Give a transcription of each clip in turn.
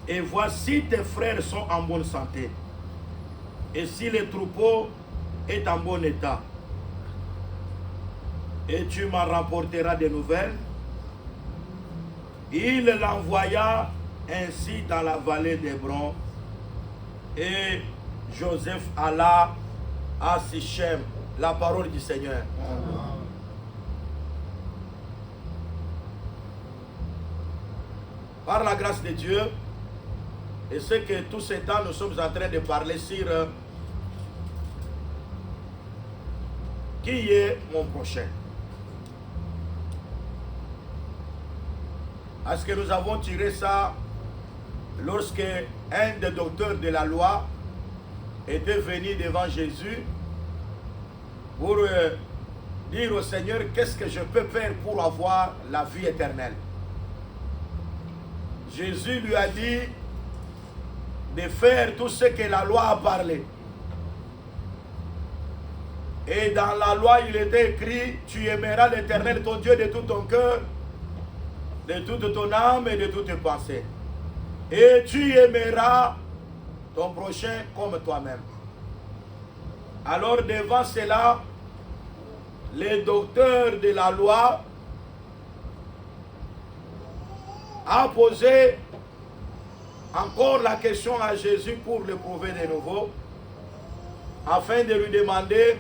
Et voici tes frères sont en bonne santé. Et si le troupeau est en bon état, et tu m'en rapporteras des nouvelles. Il l'envoya ainsi dans la vallée d'Hébron, et Joseph alla à Sichem. La parole du Seigneur. Par la grâce de Dieu, et ce que tout ce temps nous sommes en train de parler sur qui est mon prochain. Est-ce que nous avons tiré ça lorsque un des docteurs de la loi était venu devant Jésus pour dire au Seigneur, qu'est-ce que je peux faire pour avoir la vie éternelle? Jésus lui a dit de faire tout ce que la loi a parlé. Et dans la loi, il était écrit, tu aimeras l'Éternel, ton Dieu, de tout ton cœur, de toute ton âme et de toutes tes pensées. Et tu aimeras ton prochain comme toi-même. Alors devant cela, les docteurs de la loi a posé encore la question à Jésus pour le prouver de nouveau, afin de lui demander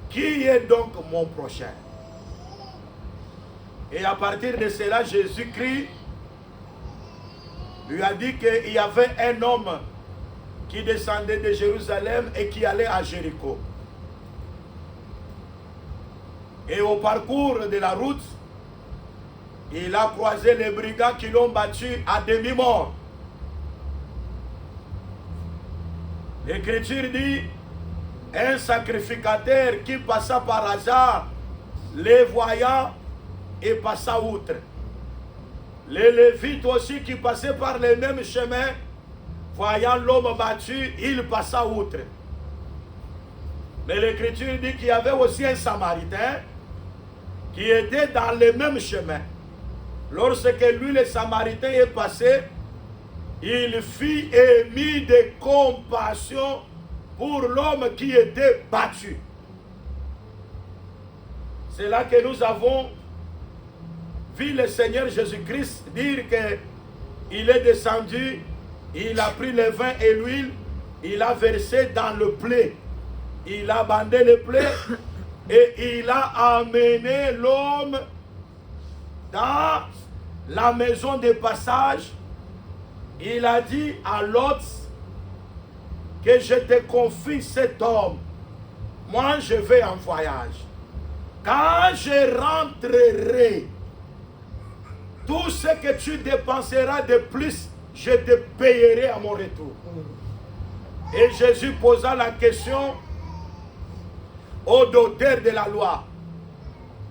qui est donc mon prochain. Et à partir de cela, Jésus-Christ lui a dit qu'il y avait un homme qui descendait de Jérusalem et qui allait à Jéricho. Et au parcours de la route, il a croisé les brigands qui l'ont battu à demi-mort. L'Écriture dit, un sacrificateur qui passa par hasard, les voyant, et passa outre. Les Lévites aussi qui passaient par le même chemin, voyant l'homme battu, il passa outre. Mais l'Écriture dit qu'il y avait aussi un Samaritain qui était dans le même chemin. Lorsque lui, le Samaritain, est passé, il fit émis de compassion pour l'homme qui était battu. C'est là que nous avons vu le Seigneur Jésus-Christ dire qu'il est descendu, il a pris le vin et l'huile, il a versé dans le plaie. Il a bandé le plaie et il a amené l'homme dans la maison de passage. Il a dit à l'hôte que je te confie cet homme. Moi, je vais en voyage. Quand je rentrerai, tout ce que tu dépenseras de plus, je te payerai à mon retour. Et Jésus posa la question aux docteurs de la loi.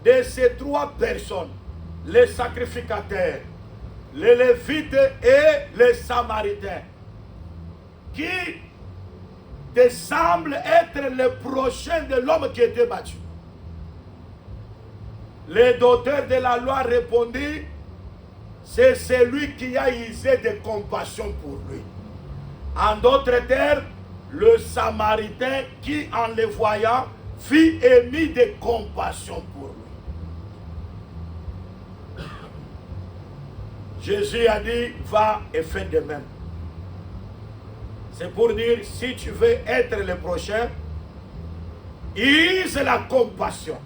De ces trois personnes, les sacrificateurs, les Lévites et les Samaritains, qui te semble être le prochain de l'homme qui était battu? Les docteurs de la loi répondirent, c'est celui qui a usé de compassion pour lui. En d'autres termes, le Samaritain qui, en le voyant, fit émis de compassion pour lui. Jésus a dit, va et fais de même. C'est pour dire, si tu veux être le prochain, use la compassion.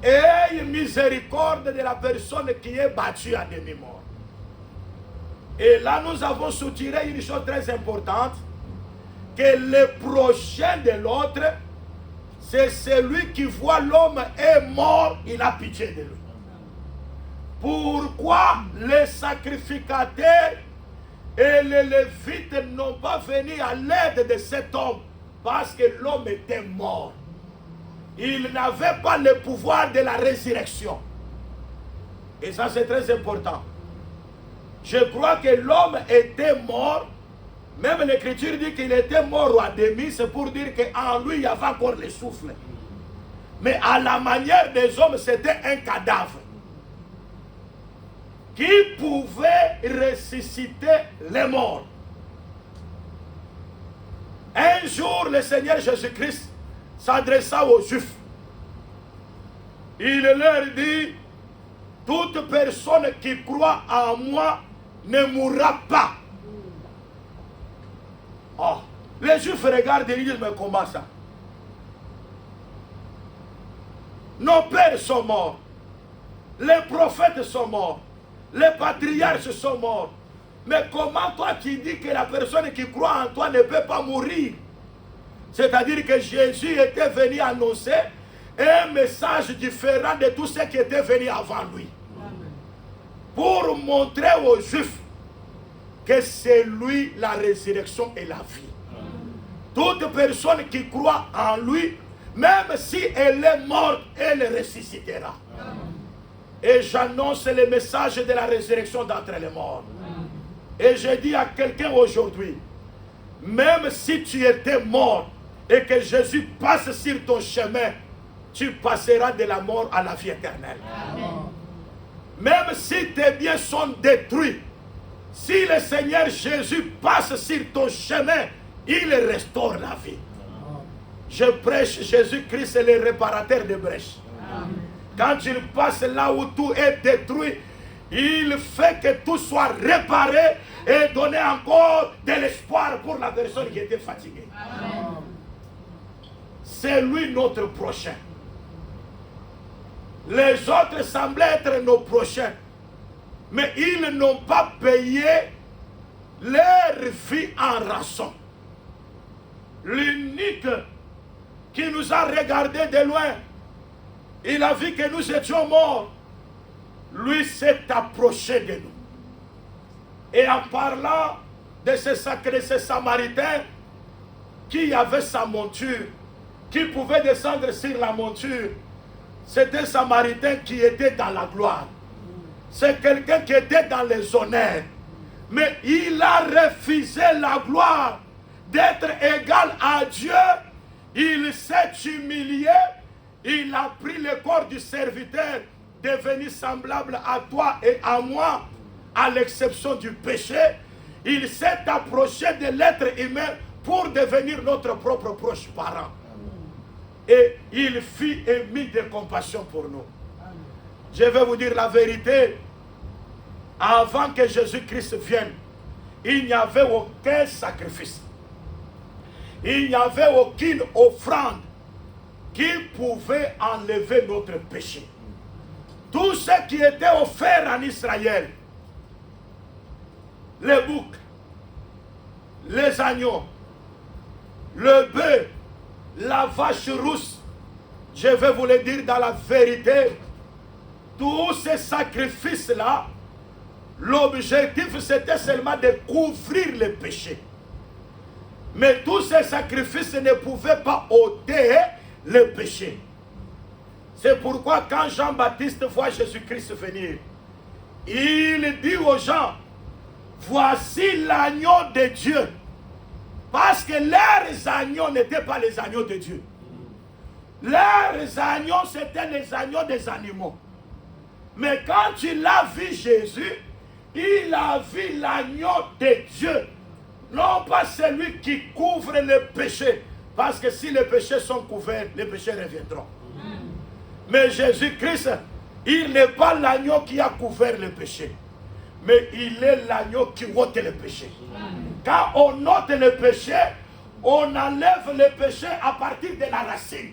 Et miséricorde de la personne qui est battue à demi-mort. Et là, nous avons soutiré une chose très importante, que le prochain de l'autre, c'est celui qui voit l'homme est mort, il a pitié de lui. Pourquoi les sacrificateurs et les Lévites n'ont pas venu à l'aide de cet homme? Parce que l'homme était mort. Il n'avait pas le pouvoir de la résurrection. Et ça, c'est très important. Je crois que l'homme était mort. Même l'Écriture dit qu'il était mort à demi. C'est pour dire qu'en lui, il y avait encore le souffle. Mais à la manière des hommes, c'était un cadavre qui pouvait ressusciter ressusciter les morts. Un jour, le Seigneur Jésus-Christ s'adressa aux Juifs. Il leur dit, toute personne qui croit en moi ne mourra pas. Oh, les Juifs regardent et disent, mais comment ça? Nos pères sont morts, les prophètes sont morts, les patriarches sont morts. Mais comment toi tu dis que la personne qui croit en toi ne peut pas mourir? C'est-à-dire que Jésus était venu annoncer un message différent de tous ceux qui étaient venus avant lui. Pour montrer aux Juifs que c'est lui la résurrection et la vie. Toute personne qui croit en lui, même si elle est morte, elle ressuscitera. Et j'annonce le message de la résurrection d'entre les morts. Et je dis à quelqu'un aujourd'hui, même si tu étais mort et que Jésus passe sur ton chemin, tu passeras de la mort à la vie éternelle. Amen. Même si tes biens sont détruits, si le Seigneur Jésus passe sur ton chemin, il restaure la vie. Je prêche Jésus-Christ, le réparateur de brèches. Quand il passe là où tout est détruit, il fait que tout soit réparé et donner encore de l'espoir pour la personne qui était fatiguée. C'est lui notre prochain. Les autres semblaient être nos prochains, mais ils n'ont pas payé leur vie en rançon. L'unique qui nous a regardés de loin, il a vu que nous étions morts. Lui s'est approché de nous. Et en parlant de ce Samaritain qui avait sa monture, qui pouvait descendre sur la monture, c'est un Samaritain qui était dans la gloire. C'est quelqu'un qui était dans les honneurs. Mais il a refusé la gloire d'être égal à Dieu. Il s'est humilié. Il a pris le corps du serviteur, devenu semblable à toi et à moi, à l'exception du péché. Il s'est approché de l'être humain pour devenir notre propre proche parent. Et il fit émis de compassion pour nous. Je vais vous dire la vérité. Avant que Jésus-Christ vienne, il n'y avait aucun sacrifice. Il n'y avait aucune offrande qui pouvait enlever notre péché. Tout ce qui était offert en Israël, les boucs, les agneaux, le bœuf, la vache rousse, je vais vous le dire dans la vérité, tous ces sacrifices-là, l'objectif c'était seulement de couvrir les péchés. Mais tous ces sacrifices ne pouvaient pas ôter le péché. C'est pourquoi quand Jean-Baptiste voit Jésus-Christ venir, il dit aux gens, voici l'agneau de Dieu. Parce que leurs agneaux n'étaient pas les agneaux de Dieu. Leurs agneaux, c'était les agneaux des animaux. Mais quand il a vu Jésus, il a vu l'agneau de Dieu. Non pas celui qui couvre le péché. Parce que si les péchés sont couverts, les péchés reviendront. Mais Jésus-Christ, il n'est pas l'agneau qui a couvert le péché. Mais il est l'agneau qui ôte le péché. Quand on ôte le péché, on enlève le péché à partir de la racine.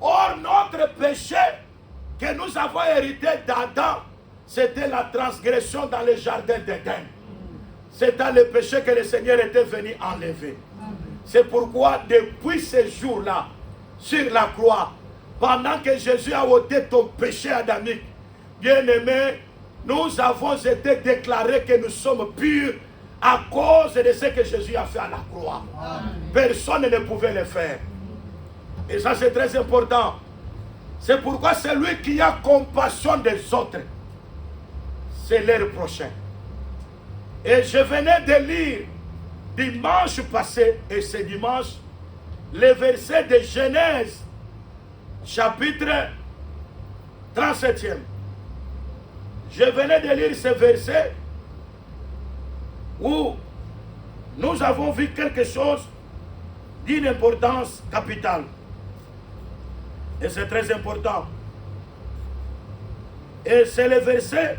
Or, notre péché que nous avons hérité d'Adam, c'était la transgression dans le jardin d'Éden. C'était le péché que le Seigneur était venu enlever. C'est pourquoi depuis ce jour-là, sur la croix, pendant que Jésus a ôté ton péché adamique, bien-aimé, nous avons été déclarés que nous sommes purs à cause de ce que Jésus a fait à la croix. Personne ne pouvait le faire. Et ça c'est très important. C'est pourquoi celui qui a compassion des autres, c'est leur prochain. Et je venais de lire dimanche passé, et ce dimanche, les versets de Genèse, chapitre 37e. Je venais de lire ce verset où nous avons vu quelque chose d'une importance capitale. Et c'est très important. Et c'est le verset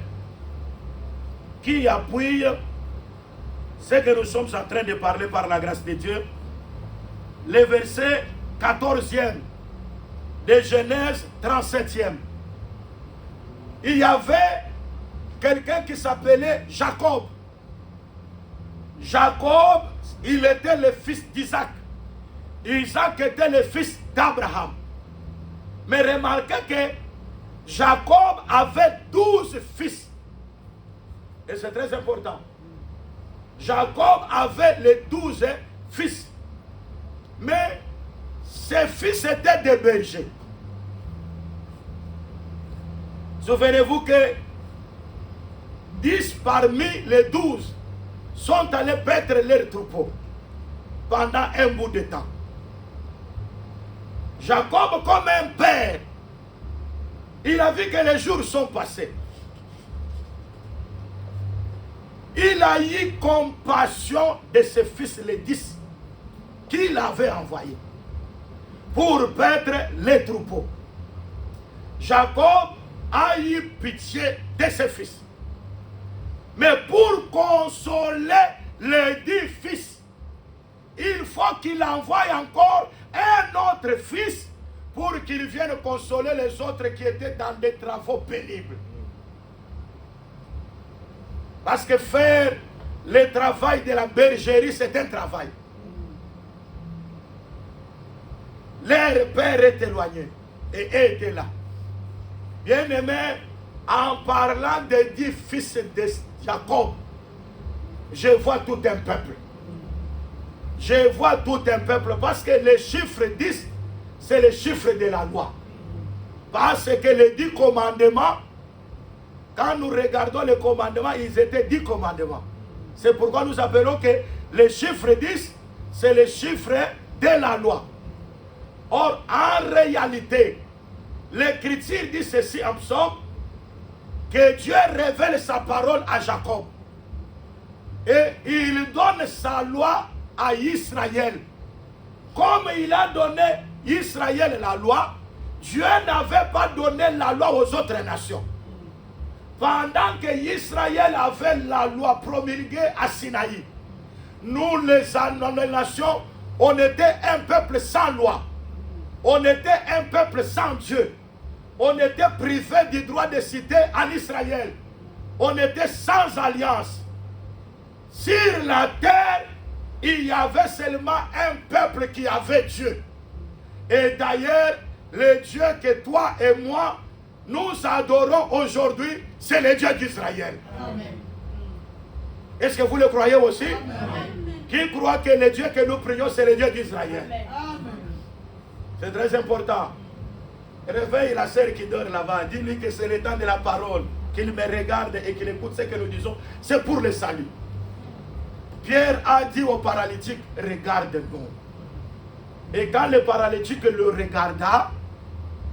qui appuie ce que nous sommes en train de parler par la grâce de Dieu. Le verset 14e de Genèse 37e. Il y avait quelqu'un qui s'appelait Jacob. Jacob, il était le fils d'Isaac. Isaac était le fils d'Abraham. Mais remarquez que Jacob avait 12 fils. Et c'est très important. Jacob avait les 12 fils. Mais ses fils étaient des bergers. Souvenez-vous que 10 parmi les 12 sont allés paître leurs troupeaux pendant un bout de temps. Jacob, comme un père, il a vu que les jours sont passés. Il a eu compassion de ses fils, les 10, qu'il avait envoyés pour paître les troupeaux. Jacob a eu pitié de ses fils. Mais pour consoler les 10 fils, il faut qu'il envoie encore un autre fils pour qu'il vienne consoler les autres qui étaient dans des travaux pénibles. Parce que faire le travail de la bergerie, c'est un travail. Leur père est éloigné et était là. Bien-aimé, en parlant des 10 fils de Jacob, je vois tout un peuple. Je vois tout un peuple parce que le chiffre 10, c'est le chiffre de la loi. Parce que les 10 commandements, quand nous regardons les commandements, ils étaient 10 commandements. C'est pourquoi nous appelons que le chiffre 10, c'est le chiffre de la loi. Or, en réalité, l'Écriture dit ceci en psaume, que Dieu révèle sa parole à Jacob. Et il donne sa loi à Israël. Comme il a donné Israël la loi, Dieu n'avait pas donné la loi aux autres nations. Pendant que Israël avait la loi promulguée à Sinaï, nous les nations, on était un peuple sans loi. On était un peuple sans Dieu. On était privé du droit de cité en Israël. On était sans alliance. Sur la terre, il y avait seulement un peuple qui avait Dieu. Et d'ailleurs, le Dieu que toi et moi, nous adorons aujourd'hui, c'est le Dieu d'Israël. Est-ce que vous le croyez aussi? Amen. Qui croit que le Dieu que nous prions, c'est le Dieu d'Israël? C'est très important. Réveille la sœur qui dort là-bas. Dis-lui que c'est le temps de la parole. Qu'il me regarde et qu'il écoute ce que nous disons. C'est pour le salut. Pierre a dit au paralytique, regarde-nous. Et quand le paralytique le regarda,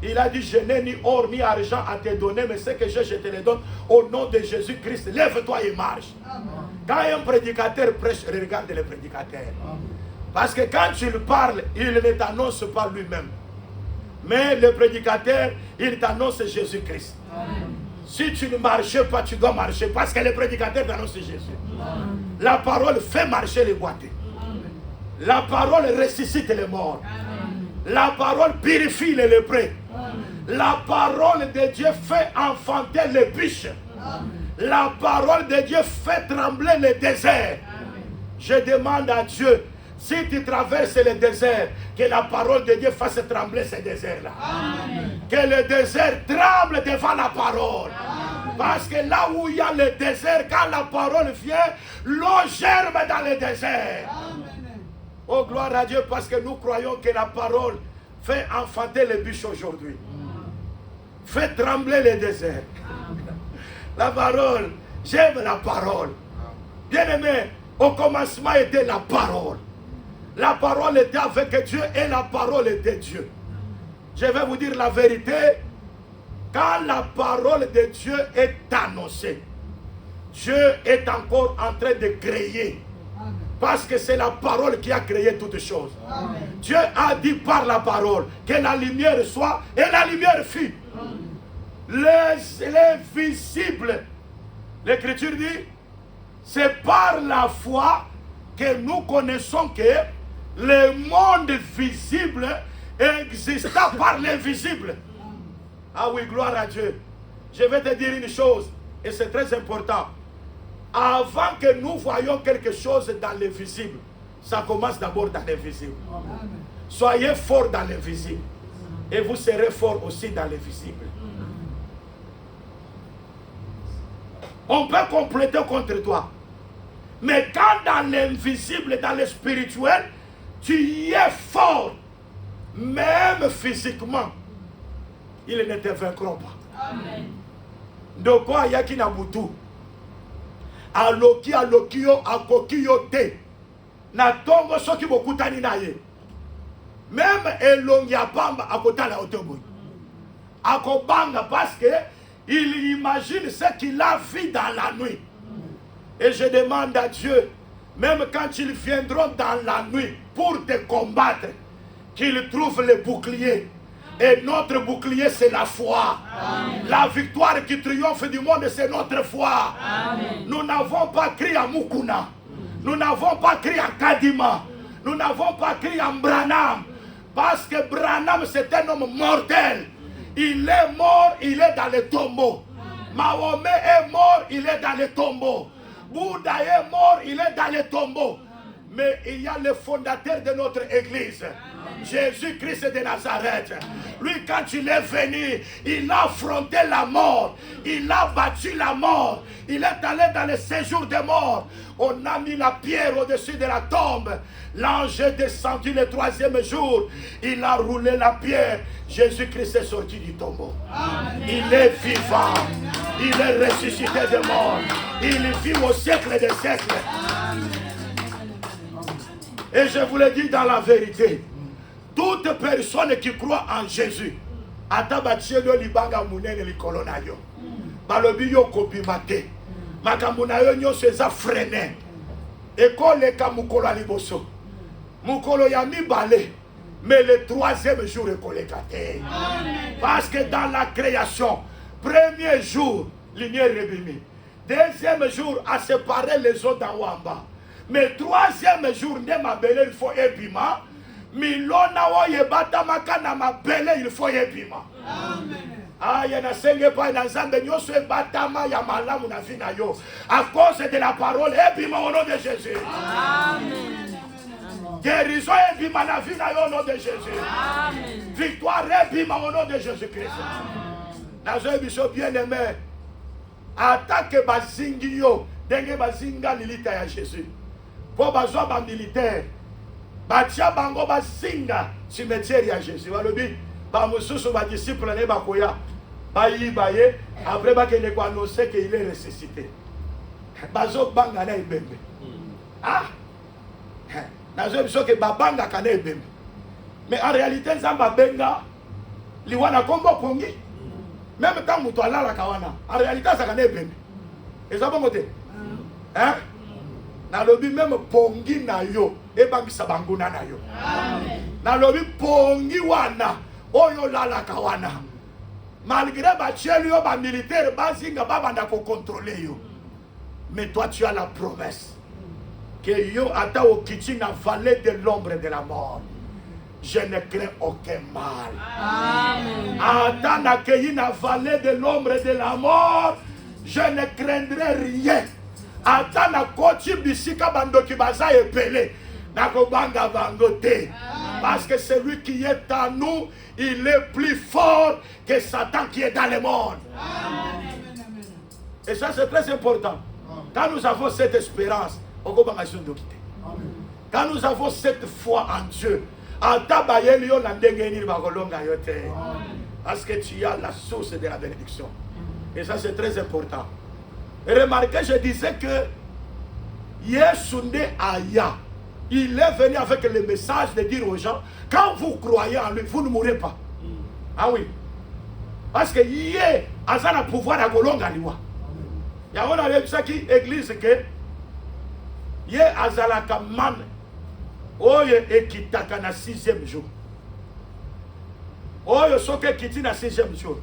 il a dit, je n'ai ni or ni argent à te donner, mais ce que j'ai, je te le donne au nom de Jésus-Christ. Lève-toi et marche. Amen. Quand un prédicateur prêche, regarde le prédicateur. Amen. Parce que quand tu le parles, il ne t'annonce pas lui-même. Mais le prédicateur, il t'annonce Jésus-Christ. Si tu ne marches pas, tu dois marcher. Parce que le prédicateur t'annonce Jésus. Amen. La parole fait marcher les boiteux. La parole ressuscite les morts. Amen. La parole purifie les lépreux. La parole de Dieu fait enfanter les biches. Amen. La parole de Dieu fait trembler le désert. Amen. Je demande à Dieu, si tu traverses le désert, que la parole de Dieu fasse trembler ce désert-là. Que le désert tremble devant la parole. Amen. Parce que là où il y a le désert, quand la parole vient, l'eau germe dans le désert. Amen. Oh, gloire à Dieu, parce que nous croyons que la parole fait enfanter les biches aujourd'hui. Fait trembler le désert. La parole, j'aime la parole. Bien-aimé, au commencement était la parole. La parole était avec Dieu et la parole était Dieu. Je vais vous dire la vérité. Quand la parole de Dieu est annoncée, Dieu est encore en train de créer. Parce que c'est la parole qui a créé toutes choses. Amen. Dieu a dit par la parole que la lumière soit, et la lumière fut. Les visibles, l'Écriture dit, c'est par la foi que nous connaissons que le monde visible exista par l'invisible. Ah oui, gloire à Dieu. Je vais te dire une chose, et c'est très important. Avant que nous voyions quelque chose dans l'invisible, ça commence d'abord dans l'invisible. Soyez forts dans l'invisible, et vous serez forts aussi dans l'invisible. On peut compléter contre toi. Mais quand dans l'invisible, dans le spirituel, tu es fort, même physiquement, ils ne te vaincront pas. Amen. Donc, quoi, il y a qui n'a boutu. Aloki yo akoki yo te. Na tongo soki bokutani na ye. Même elongi apamba akotala otoboy. Akobanga parce que il imagine ce qu'il a vu dans la nuit. Et je demande à Dieu, même quand ils viendront dans la nuit pour te combattre, qu'ils trouvent le bouclier. Et notre bouclier, c'est la foi. Amen. La victoire qui triomphe du monde, c'est notre foi. Amen. Nous n'avons pas crié à Mukuna. Nous n'avons pas crié à Kadima. Nous n'avons pas crié à Branham. Parce que Branham, c'est un homme mortel. Il est mort, il est dans le tombeau. Mahomet est mort, il est dans le tombeau. Bouddha est mort, il est dans le tombeau. Mais il y a le fondateur de notre église, Jésus-Christ de Nazareth. Lui, quand il est venu, il a affronté la mort. Il a battu la mort. Il est allé dans le séjour des morts. On a mis la pierre au-dessus de la tombe. L'ange est descendu le 3e jour. Il a roulé la pierre. Jésus-Christ est sorti du tombeau. Amen. Il est vivant. Il est ressuscité de mort. Il vit au siècle des siècles. Et je vous le dis dans la vérité, toute personne qui croit en Jésus, atabachielo libanga munene likolo na yo. Balobi yo kobimate. Makambo na yo nyonso eza freine. Ekoleka mukolo liboso. Mukolo ya mibale. Mais le 3e jour ekoleka te. Parce que dans la création, premier jour, lumière rebimi. 2e jour, a séparé les eaux d'en haut en bas. Mais 3e jour, il faut ébima. Milona oye batamaka na mabele, il faut ébima. Amen. Aya na senge pa na nzambe nyoso e batama ya malamu na vie na yo. À cause de la parole, ébima au nom de Jésus. Amen. Guérison ébima la vie na yo au nom de Jésus. Amen. Victoire ébima au nom de Jésus-Christ. Nazo biso bien aimé. Attaque bazingi yo, denge bazinga lilita ya Jésus. Pour bazwa ba militaire, batia bango bazinga cimetière ya Jésus. Balobi ba mususu ba disciple ne bakoya. Ba yibaye après ba kene ko annoncer qu'il est ressuscité. Bazo banga na ibembe. Ah? Nazo biso ke babanga kana ibembe. Mais en réalité zamba benga liwana kombo pongi. Même quand muto alala kawana, en réalité ça kana ibembe. Eza bongo te. Hein? Nalobi même pongi na yo ebangisa banguna na yo. Amen. Nalobi pongi wana oyo lala kawana. Malgré bachelu yo ba militaire bazinga babanda ko contrôler yo. Mais toi tu as la promesse que yo ata okiti na vallée de l'ombre de la mort. Je ne crains aucun mal. Amen. Ata na keyi na vallée de l'ombre de la mort, je ne craindrai rien. Atana koti bisika bandoki baza epele nakobanga bangote. Parce que celui qui est en nous, il est plus fort que Satan qui est dans le monde. Amen. Et ça c'est très important. Quand nous avons cette espérance, quand nous avons cette foi en Dieu, parce que tu as la source de la bénédiction. Et ça c'est très important. Et remarquez, je disais que Yesunde Aya, il est venu avec le message de dire aux gens, quand vous croyez en lui, vous ne mourrez pas. Ah oui. Parce que Yé, Azana pouvoir à Golonga Liwa. yango na yebisaki église que ye azalaka man oyo ekitaka na 6e jour oyo soki ekiti na 6e jour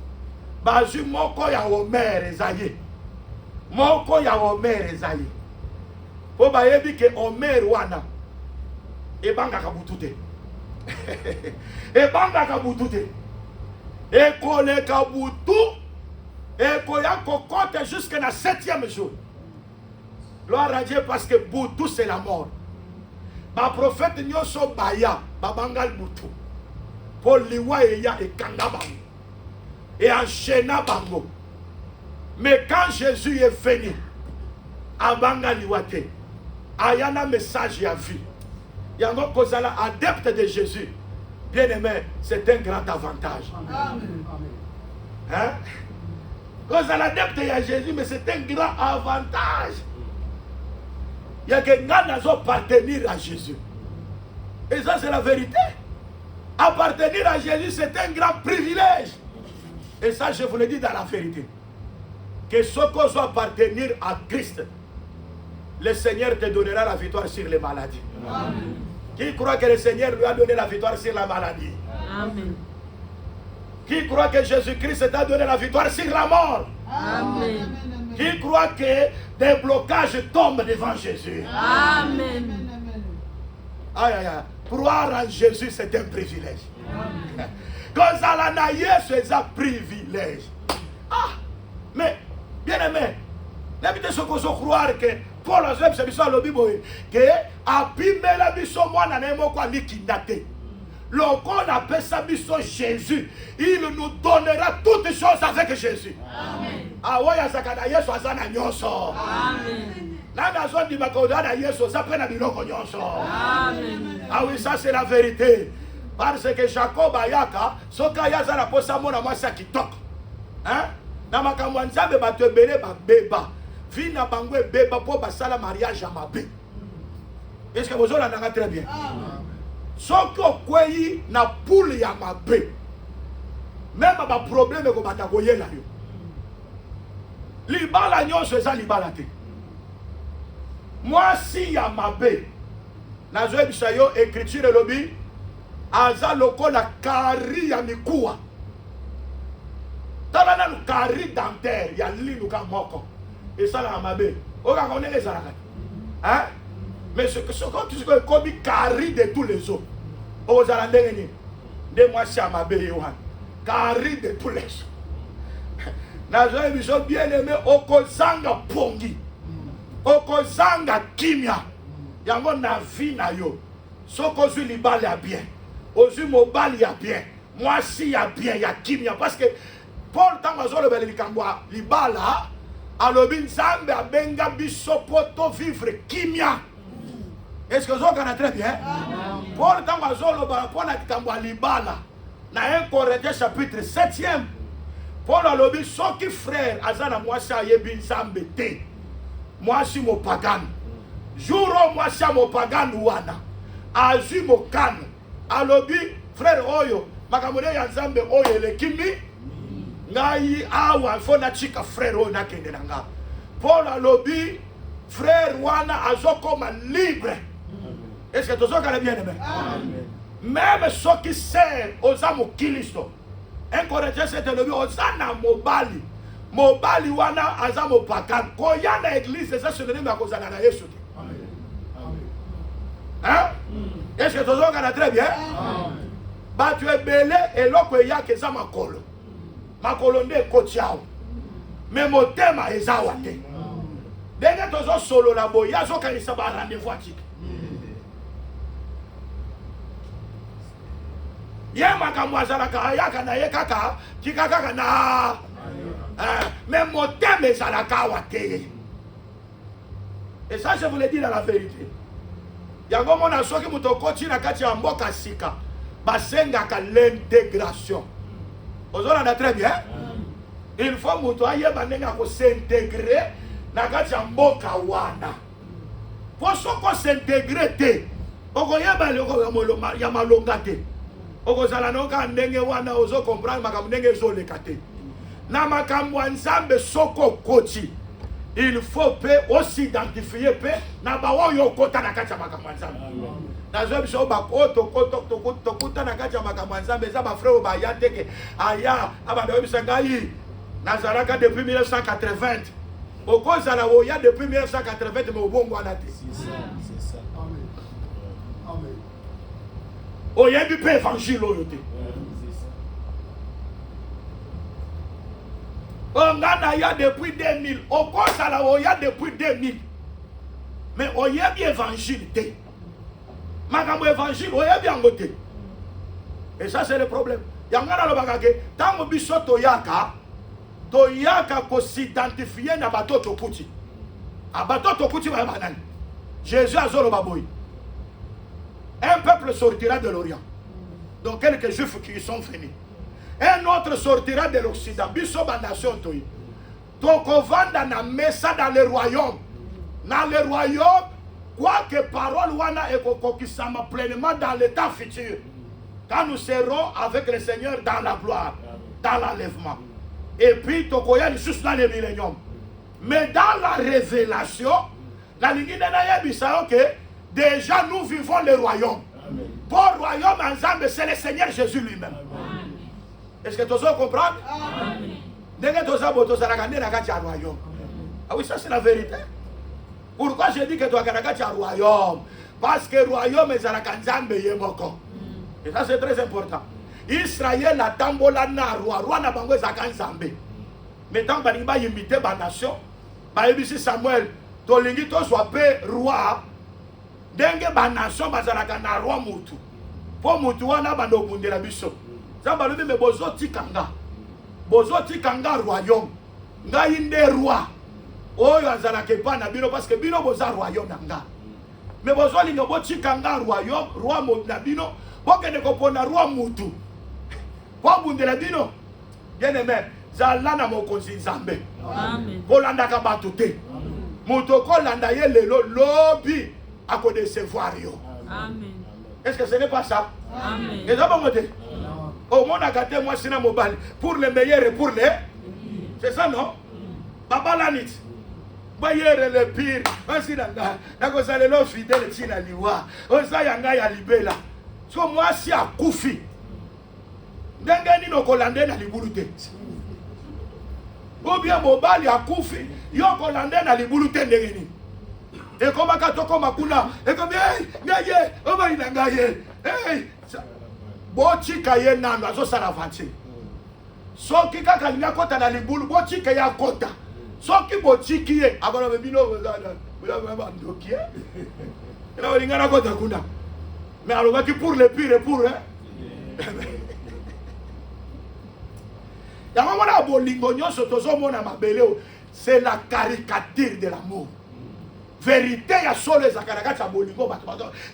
bazwi moko ya Omer eza ye moko ya Omer eza ye po bayebi ke Omer wana ebangaka butu te ebangaka butu te ekoleka butu ekoya kokote jusque na 7e jour. Gloire à Dieu parce que butu c'est la mort. Ba prophète nyoso baya babangal butu pour liwa eya ekanga bango et enchaîna bango. Mais quand Jésus est venu abanga liwate ayana message ya vie. Yango kozala adepte de Jésus. Bien aimé, c'est un grand avantage. Amen. Hein? Kozala adepte ya Jésus, mais c'est un grand avantage. Il y a que nous appartenir à Jésus. Et ça, c'est la vérité. Appartenir à Jésus, c'est un grand privilège. Et ça, je vous le dis dans la vérité. Que ce qu'on soit appartenir à Christ, le Seigneur te donnera la victoire sur les maladies. Amen. Qui croit que le Seigneur lui a donné la victoire sur la maladie? Amen. Qui croit que Jésus-Christ t'a donné la victoire sur la mort? Amen. Qui croit que des blocages tombent devant Jésus? Amen. Aïe, aïe, aïe. Croire en Jésus, c'est un privilège. Quand ça l'a c'est un privilège. Ah, mais, bien aimé, n'habitez ce qu'on croire que Paul a dit que Bible que abîmer la mission moi n'aimons quoi liquidate. Lorsqu'on appelle ça mission Jésus, il nous donnera toutes choses avec Jésus. Amen. Ah ouais, Zakana Yesu azana nyonso. Amen. La nation dit Makoda Yesu ça prend biloko nyonso. Amen. Ah oui, ça c'est la vérité. Parce que Jacob ayaka soka yazala posa mona mwasa kitoko. Hein? Na makambo nzambe batebele ba beba. Vina bangwe beba po basala mariage à mabe. Est-ce que vous entendez très bien? Amen. Soki okweyi na poule ya mabe. Même ba problème ko batakoyela yo. Libala nyonso eza libala te. Moi si ya mabe. Nazo bisa yo écriture lobi aza lokola kari ya mikuwa. Tala na kari dentaire ya liluka moko. Et ça la mabe. Oka connaît les arabes. Hein? Mais ce que quand tu sais comme kari de tous les autres. Aux alandengeni. De moi si mabe yohan. Kari de tous les autres. Nazo biso bien aimé okozanga pongi. Okozanga kimia. Yango na vie na yo. Soko zu libali ya bien. Ozu mobali ya bien. Moi si ya bien ya kimia parce que Paul tangazo le beli kambwa libala alobi nzambe abenga biso poto vivre kimia. Est-ce que vous comprenez très bien? Paul tangazo le bala kambwa libala na 1 Corinthiens chapitre 7e. Paul alobi soki frère azana mwasi ayebi nzambe te. Mwasi mo pagano. Juro mwasi mo pagano wana. Azu mo kano. Alobi frère oyo makamune ya nzambe oyo elekimi ngai awa fona chika frère oyo nakende nanga. Paul alobi frère wana azokoma libre. Est-ce que tozo kana bien aimé? Amen. Même ceux qui servent aux amo Kristo. 1 Corinthiens 7 alobi ozana mobali. Mobali wana azamo pakan. Koya na église ça synonyme ya kozana na Yesu. Amen. Hein? Est-ce que tu as très bien? Bah tu es belé et l'autre il y a que ça makolo. Makolo ne kotiao. Mais mon thème est zawate. Dès que tu as solo la boya, zo kanisa ba rendez-vous atik. Yé makamwazala kaya kana ye kaka, kikaka kana. Mais mon thème est zalaka wate. Et ça je vous le dis dans la vérité. Yango mona soki mutokoti na kati ya mboka sika basengaka l'intégration. Ozona na très bien. Il faut muto ayeba ndenge ko s'intégrer na kati ya mboka wana. Po soko s'intégrer te. Okoyeba leko ya malonga te. Okozala noka ndenge wana ozo comprendre makambo ndenge ezoleka te. Na makambo nzambe soko koti. il faut aussi identifier na bawo yo kota na kati ya makambo ya Nzambe. Nazo biso ba tokuta na kati ya makambo ya Nzambe za ba frère ba ya teke aya abanda biso ngai nazalaka depuis 1980. Okozala wo ya depuis 1980 mais obongo ana te. C'est ça. Amen. Amen. Oyebi pe évangile oyo te. On a ya depuis 2000. Au cours ça là, on y a depuis 2000. Mais on y a bien évangile. Makambo évangile, on y a bien goté. Et ça c'est le problème. Yangana lo bagage, tango biso toyaka ko s'identifier na bato tokuti. A bato tokuti ba banani. Jésus a zolo baboy. Un peuple sortira de l'Orient. Donc quelques juifs qui y sont venus. Un autre sortira de l'Occident. Biso ba nation toi. Donc on va dans ça dans le royaume. Dans le royaume, quoique parole wana et kokokisama pleinement dans l'état futur. Quand nous serons avec le Seigneur dans la gloire, dans l'enlèvement. Et puis tokoya juste dans le millénium. Mais dans la révélation, la ligne de que déjà nous vivons le royaume. Pour le royaume ensemble, c'est le Seigneur Jésus lui-même. Est-ce que tu as compris? Ah oui, ça c'est la vérité. Pourquoi je dis que tu as un royaume? Parce que le royaume est à et ça c'est très important. Israël a tambola na roi na bango ezaka nzambe. Mais tant que tu as imité la nation, tu Samuel, tu as soit roi, denge ba nation bazalaka na roi mutu. Po mutu wana bando bundela biso. Zamba lobi me bozoti kanga royaume. Ngai nde roi. Oyo azalaka pa na bino parce que bino boza royaume nanga. Mais bozoli ngo boti kanga royaume, roi mo na bino, bokende ko pona roi mutu. Po bundela bino. Bien aimé, zala na mokonzi nzambe. Amen. Kolanda ka batu te. Mutu kolanda ye lelo lobi akodecevoir yo. Amen. Est-ce que ce n'est pas ça? Amen. Et ça va monter. Au monde a gâté moi sina mobile pour les meilleurs et pour les. C'est ça non? Baba Lanit. Meilleur le pire. Voici là. Nakosa le lo fidèle tina liwa. Osa yanga ya libela. So moi si a kufi. Ndenge ni no kolande na libulute. Ou bien mobile ya kufi, yo kolande na libulute ndenge ni. Et comme à Katoko Makuna, et comme hey, oh my nangaye, hey, bochi kaye nano, azo saravanti. So kika kanya kota na libulu, bochi kaya kota. So ki bochi kiye, abana bebino wazana, bula baba ndokie. Ela walingana kota kuna. Mais alors qui pour le pire et pour hein. Yamama na bolingo nyoso tozo mona mabeleo, c'est la caricature de l'amour. Vérité, il y a solo les akarakata bolingo,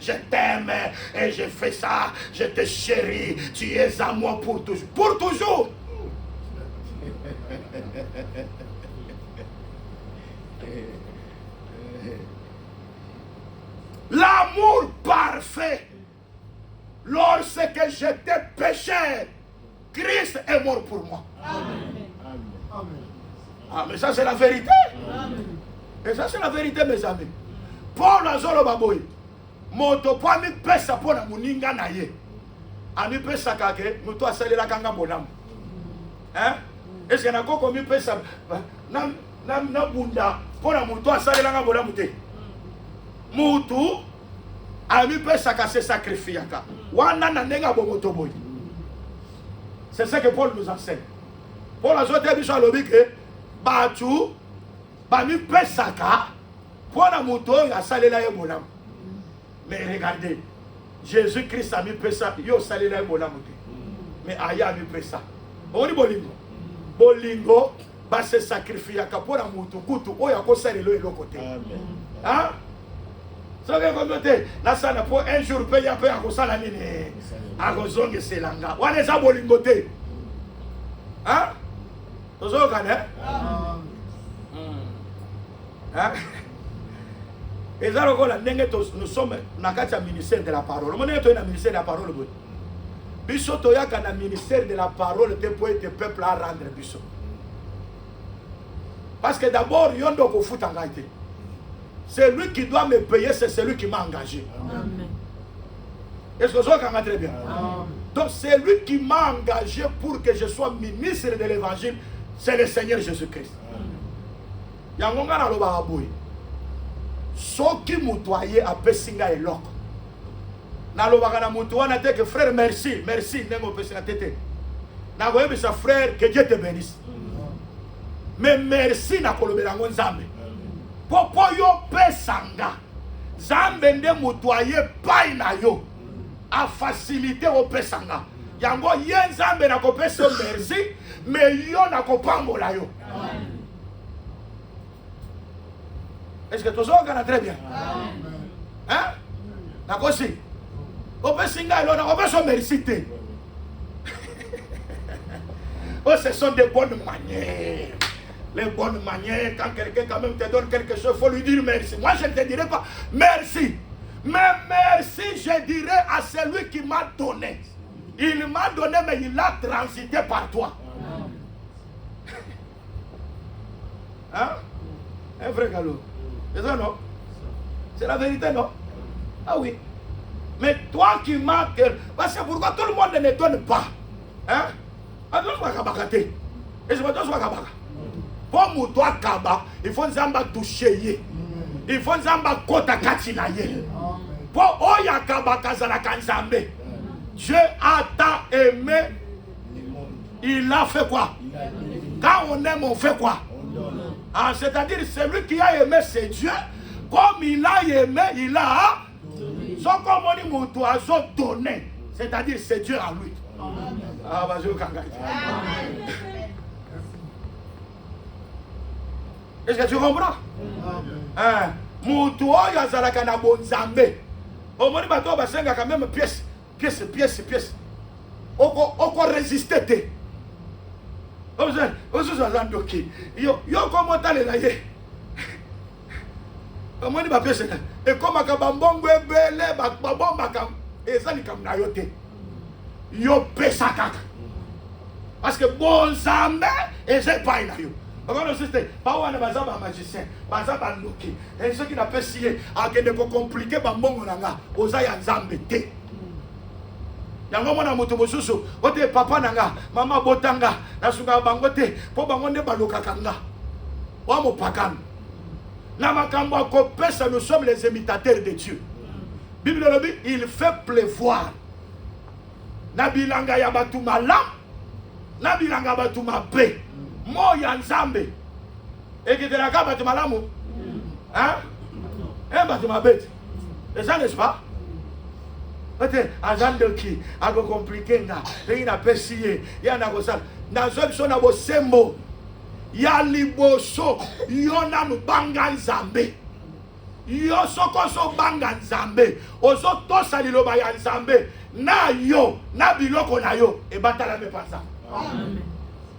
je t'aime et je fais ça, je te chéris, tu es à moi pour toujours. Pour toujours. L'amour parfait, lorsque j'étais pécheur, Christ est mort pour moi. Amen. Amen. Ah, mais ça c'est la vérité. Amen. Et ça c'est la vérité mes amis. Paul azolo baboy. Moto po mi pesa po na muninga na ye. Ami pesa kake muto asalela kanga bonam. Hein? Est-ce que na koko mi pesa na bunda po na muto asalela kanga bonam te. Mutu ami pesa ka se sacrifiaka. Wana na nenga bo moto boy. C'est ce que Paul nous enseigne. Paul azote biso alobi ke batu Bami pesaka pour la moto a salé la bonam. Mais regardez, Jésus-Christ a mis pesa, yo salé la bonam. Mais aya a mis pesa. On dit bolingo. Bolingo va se sacrifier pour la moto kutu o ya ko salé le côté. Amen. Hein? Ça veut dire la sala pour un jour payer après à ko sala nini. A ko zonge selanga. Wana za bolingo te. Hein? Tozo kana? Hein? Et ça, nous sommes dans le ministère de la parole. Nous sommes dans le ministère de la parole. Nous sommes dans le ministère de la parole pour aider le peuple à rendre. Parce que d'abord, c'est lui qui doit me payer, c'est celui qui m'a engagé. Amen. Est-ce que ça va très bien? Amen. Donc c'est lui qui m'a engagé pour que je sois ministre de l'évangile, c'est le Seigneur Jésus-Christ. Yangonga na loba aboui. Soki mutoye apesinga eloko. Na loba kana mutoana te que frère merci, merci nengo pesinga tete. Na goye bisa frère que Dieu te bénisse. Mais merci na kolobela ngonzambe. Popo yo pesanga. Zambe nde mutoye pai na yo. A facilité au pesanga. Yango yen zambe na kopesa merci, mais yo na kopambola yo. Est-ce que tout ça va très bien? Hein? D'accord, si. On peut signer, on peut se merciter. Oh, ce sont des bonnes manières. Les bonnes manières, quand quelqu'un quand même te donne quelque chose, il faut lui dire merci. Moi, je ne te dirai pas merci. Mais merci, je dirais à celui qui m'a donné. Il m'a donné, mais il a transité par toi. Hein? Un vrai galop. C'est ça, non? C'est la vérité, non? Ah oui. Mais toi qui m'as... Parce que pourquoi tout le monde ne donne pas? Hein? Et je me donne Kaba. Pour toi, Kaba, il faut Zamba toucher. Il faut Zamba kota katina ye. Pour Oya Kaba Kazala Kanzambe. Dieu a tant aimé. Il a fait quoi? Quand on aime, on fait quoi? Ah, c'est-à-dire, celui qui a aimé, c'est Dieu. Comme il a aimé, il a donné. Son comme on dit, mon oiseau donné. C'est-à-dire, c'est Dieu en lui. Ah, vas-y, au Kangaï. Est-ce que tu comprends? Mon oiseau, il y a un bon zambé. Au moins, il y a quand même pièce. On peut résister. Yo comment t'allais là? Comment il va passer? Et comme à Kabambongo belé, Babomba et ça ni comme nayote. Yo pesa kaka. Parce que bon zambe et c'est pas là yo. Encore c'est pas on a bazaba magicien, bazaba loki. Et ceux qui n'a pas scié à que de compliquer bambongo nanga, ozaya nzambe te. Yango mona moto mosusu ote papa nanga mama botanga nasuka bangote po bangonde baloka kanga wa mopakano na makambo akopesa. Nous sommes les imitateurs de Dieu. Bible le dit, il fait pleuvoir na bilanga ya batu malam na bilanga batu mabe mo ya nzambe ekitelaka batu malamu hein batu mabete. Et ça n'est-ce pas? Peut-être, agent qui a compliqué, il a pesé, il y a un agosal. Dans un son abo sembo, il y a liboso, il y a un bangan zambe. Il y a un bangan zambe. Ozo to salilo bayan zambe. Na yo, na biloko na yo. Et batala me pas ça.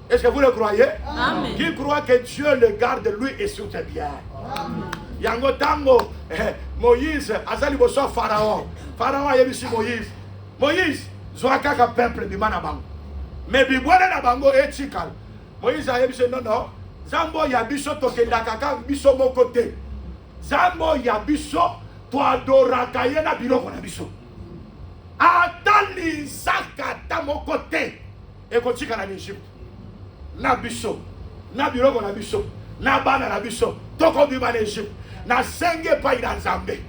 Est-ce que vous le croyez? Amen. Qui croit que Dieu le garde lui et sur tes biens? Yango tango Moïse azali boso Pharaon. Pharaon a yebisi Moïse. Moïse zoaka ka peuple bimana bango. Mais bibwana na bango etikal. Moïse a yebisi non. Zambo ya biso tokenda kaka biso moko te. Zambo ya biso to adoraka ye na biloko na biso. Atali zaka ta moko te. E kotika na Egypte. Na biso. Na biloko na biso. Na bana na biso. Toko bima na Egypte. Na senge pa ina nzambe.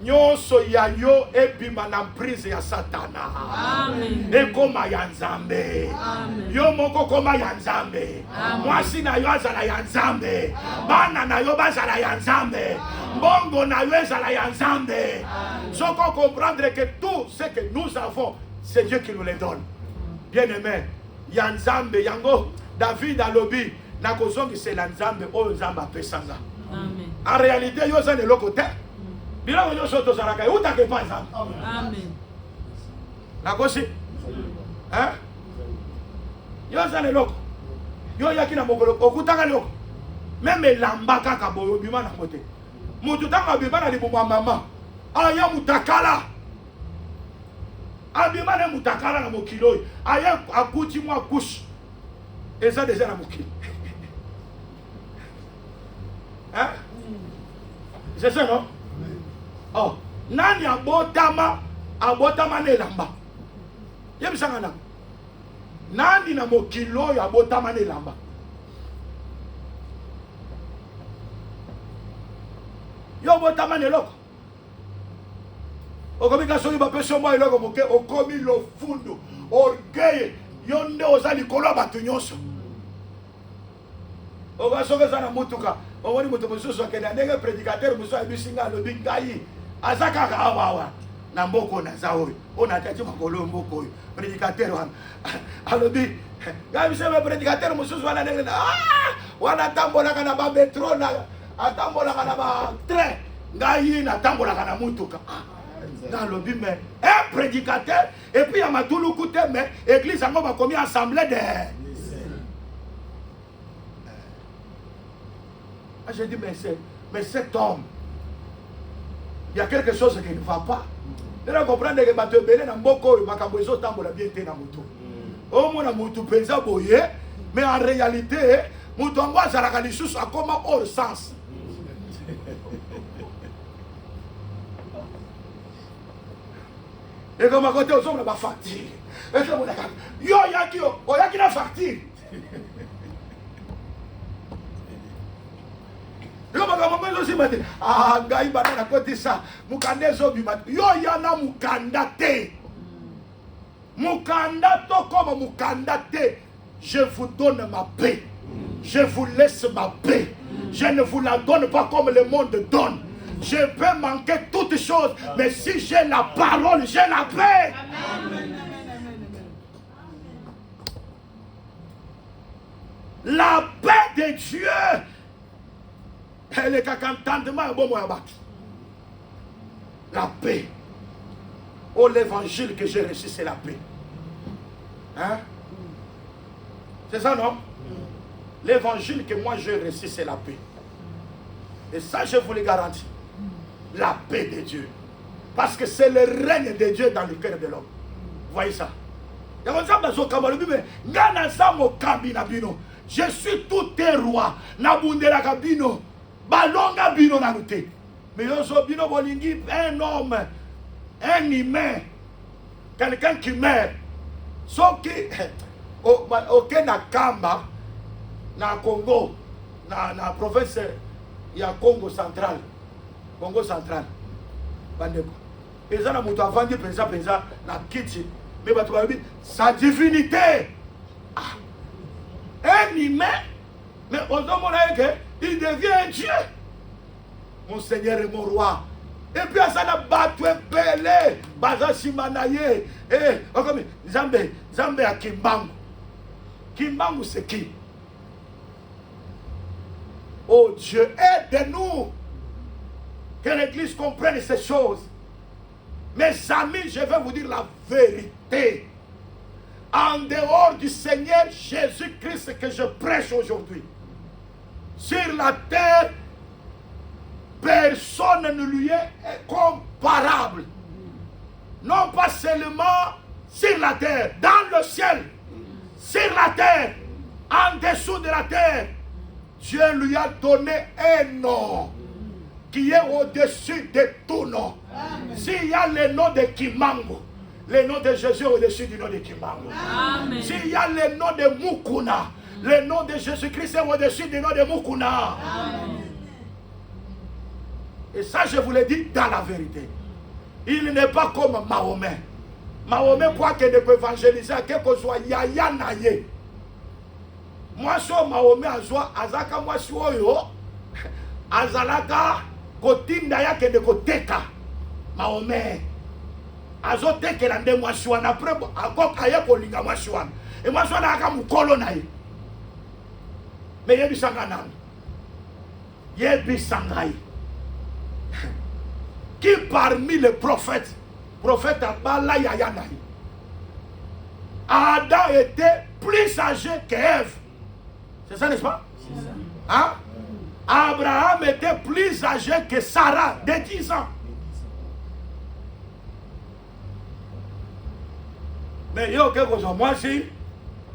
Nyonso ya yo ebima na prise ya satana. Amen. Ekoma ya nzambe. Amen. Yo moko koma ya nzambe. Mwasi na yo azala ya nzambe. Bana na yo bazala ya nzambe. Mbongo na yo azala ya nzambe. Soko comprendre que tout ce que nous avons, c'est Dieu qui nous les donne. Bien aimé, ya nzambe yango David a lobby na kozongi c'est la nzambe o nzamba pesanga. Amen. En réalité, yo za ne lokote. Bila yo soto zaraka uta ke pa nzambe. Amen. Na kosi. Hein? Yo za ne loko. Yo yakina mokolo okutaka loko. Même lamba kaka boyo bima na kote. Mutu tanga bima na libumu mama. Aya mutakala. Abima na mutakala na mokilo. Aya akuti mwa kush. Et ça déjà na mokilo. C'est ça, non? Oh, nani abotama nelamba. Yebisanga na. Nani na mokilo ya abotama nelamba. Yo abotama neloko. Okomi kasoni ba peso mo eloko moke okomi lo fundo orgueil yonde ozali kolo batu nyonso. Obasoka sana mutuka. Omoni mutu mususu akenda ndenge prédicateur musu abisinga alobi ngai azaka kawawa na mboko na zaori ona tati makolo mboko oyo prédicateur wana alobi ngai bisema prédicateur mususu wana ndenge wana tambolaka na ba metro na atambolaka na ba train ngai na tambolaka na mutuka dans le but mais un prédicateur et puis à matulu koute mais église encore va commis assemblée de j'ai dit mais cet homme il y a quelque chose qui ne va pas. Vous comprenez que bateau belé na mboko makambo ezo tambola bien te na mutu au mona mutu penza boye mais en réalité mutu ngo azalaka lisusu akoma hors sens. Et comme à côté aux hommes, on va facture. Et comme on a yo yaki na facture. Et comme à maman aussi m'a dit ngai bana na côté ça mukande zo bima yo yana mukanda te. Mukanda to comme mukanda te. Je vous donne ma paix. Je vous laisse ma paix. Je ne vous la donne pas comme le monde donne. Je peux manquer toutes choses, mais si j'ai la parole, j'ai la paix. Amen. La paix de Dieu, elle est qu'entendement bon moi abattu. La paix. Oh, l'évangile que j'ai reçu, c'est la paix. Hein? C'est ça, non? L'évangile que moi j'ai reçu, c'est la paix. Et ça, je vous le garantis. La paix de Dieu. Parce que c'est le règne de Dieu dans le cœur de l'homme. Vous voyez ça? Je suis tout un roi. Nabundela kabino. Balonga bino nanute. Mais yoso bino bolingi un homme, un humain, quelqu'un qui meurt. Sauf que au Kenya na Congo, na province il y a Congo central. Congo central. Bandeko. Et ça, nous avons vendu pensa na kitchen. Mais tu vas dire, sa divinité. Un humain. Mais on dit qu'il devient un Dieu. Mon Seigneur et mon roi. Et puis ça n'a pas tout pelé. Baza Simanaye. Et comme Zambé à Kimbangu. Kimbangu c'est qui? Oh Dieu, aide-nous. Que l'Église comprenne ces choses. Mes amis, je vais vous dire la vérité. En dehors du Seigneur Jésus-Christ que je prêche aujourd'hui, sur la terre, personne ne lui est comparable. Non pas seulement sur la terre, dans le ciel, sur la terre, en dessous de la terre. Dieu lui a donné un nom qui est au-dessus de tout nom. S'il y a le nom de Kimbangu, le nom de Jésus est au-dessus du nom de Kimbangu. S'il y a le nom de Mukuna, le nom de Jésus-Christ est au-dessus du nom de Mukuna. Amen. Et ça, je vous le dis dans la vérité. Il n'est pas comme Mahomet. Mahomet croit qu'il ne peut évangéliser à quelque chose. Yaya naye. Moi, je suis Mahomet, azaka moi suis oyo, azalaka kotinda yake de koteka. Mahomet azoteke la nde moi suis après akok aye kolinga moi suis. Et moi suis aka mukolo naye. Mais yebi sangana. Yebi sangai. Qui parmi les prophètes, prophète Abala Yaya naye, Adam était plus âgé qu'Ève. C'est ça, n'est-ce pas? C'est ça. Hein? Abraham était plus âgé que Sarah, de 10 ans. Mais il y a quelque chose. Moi, si,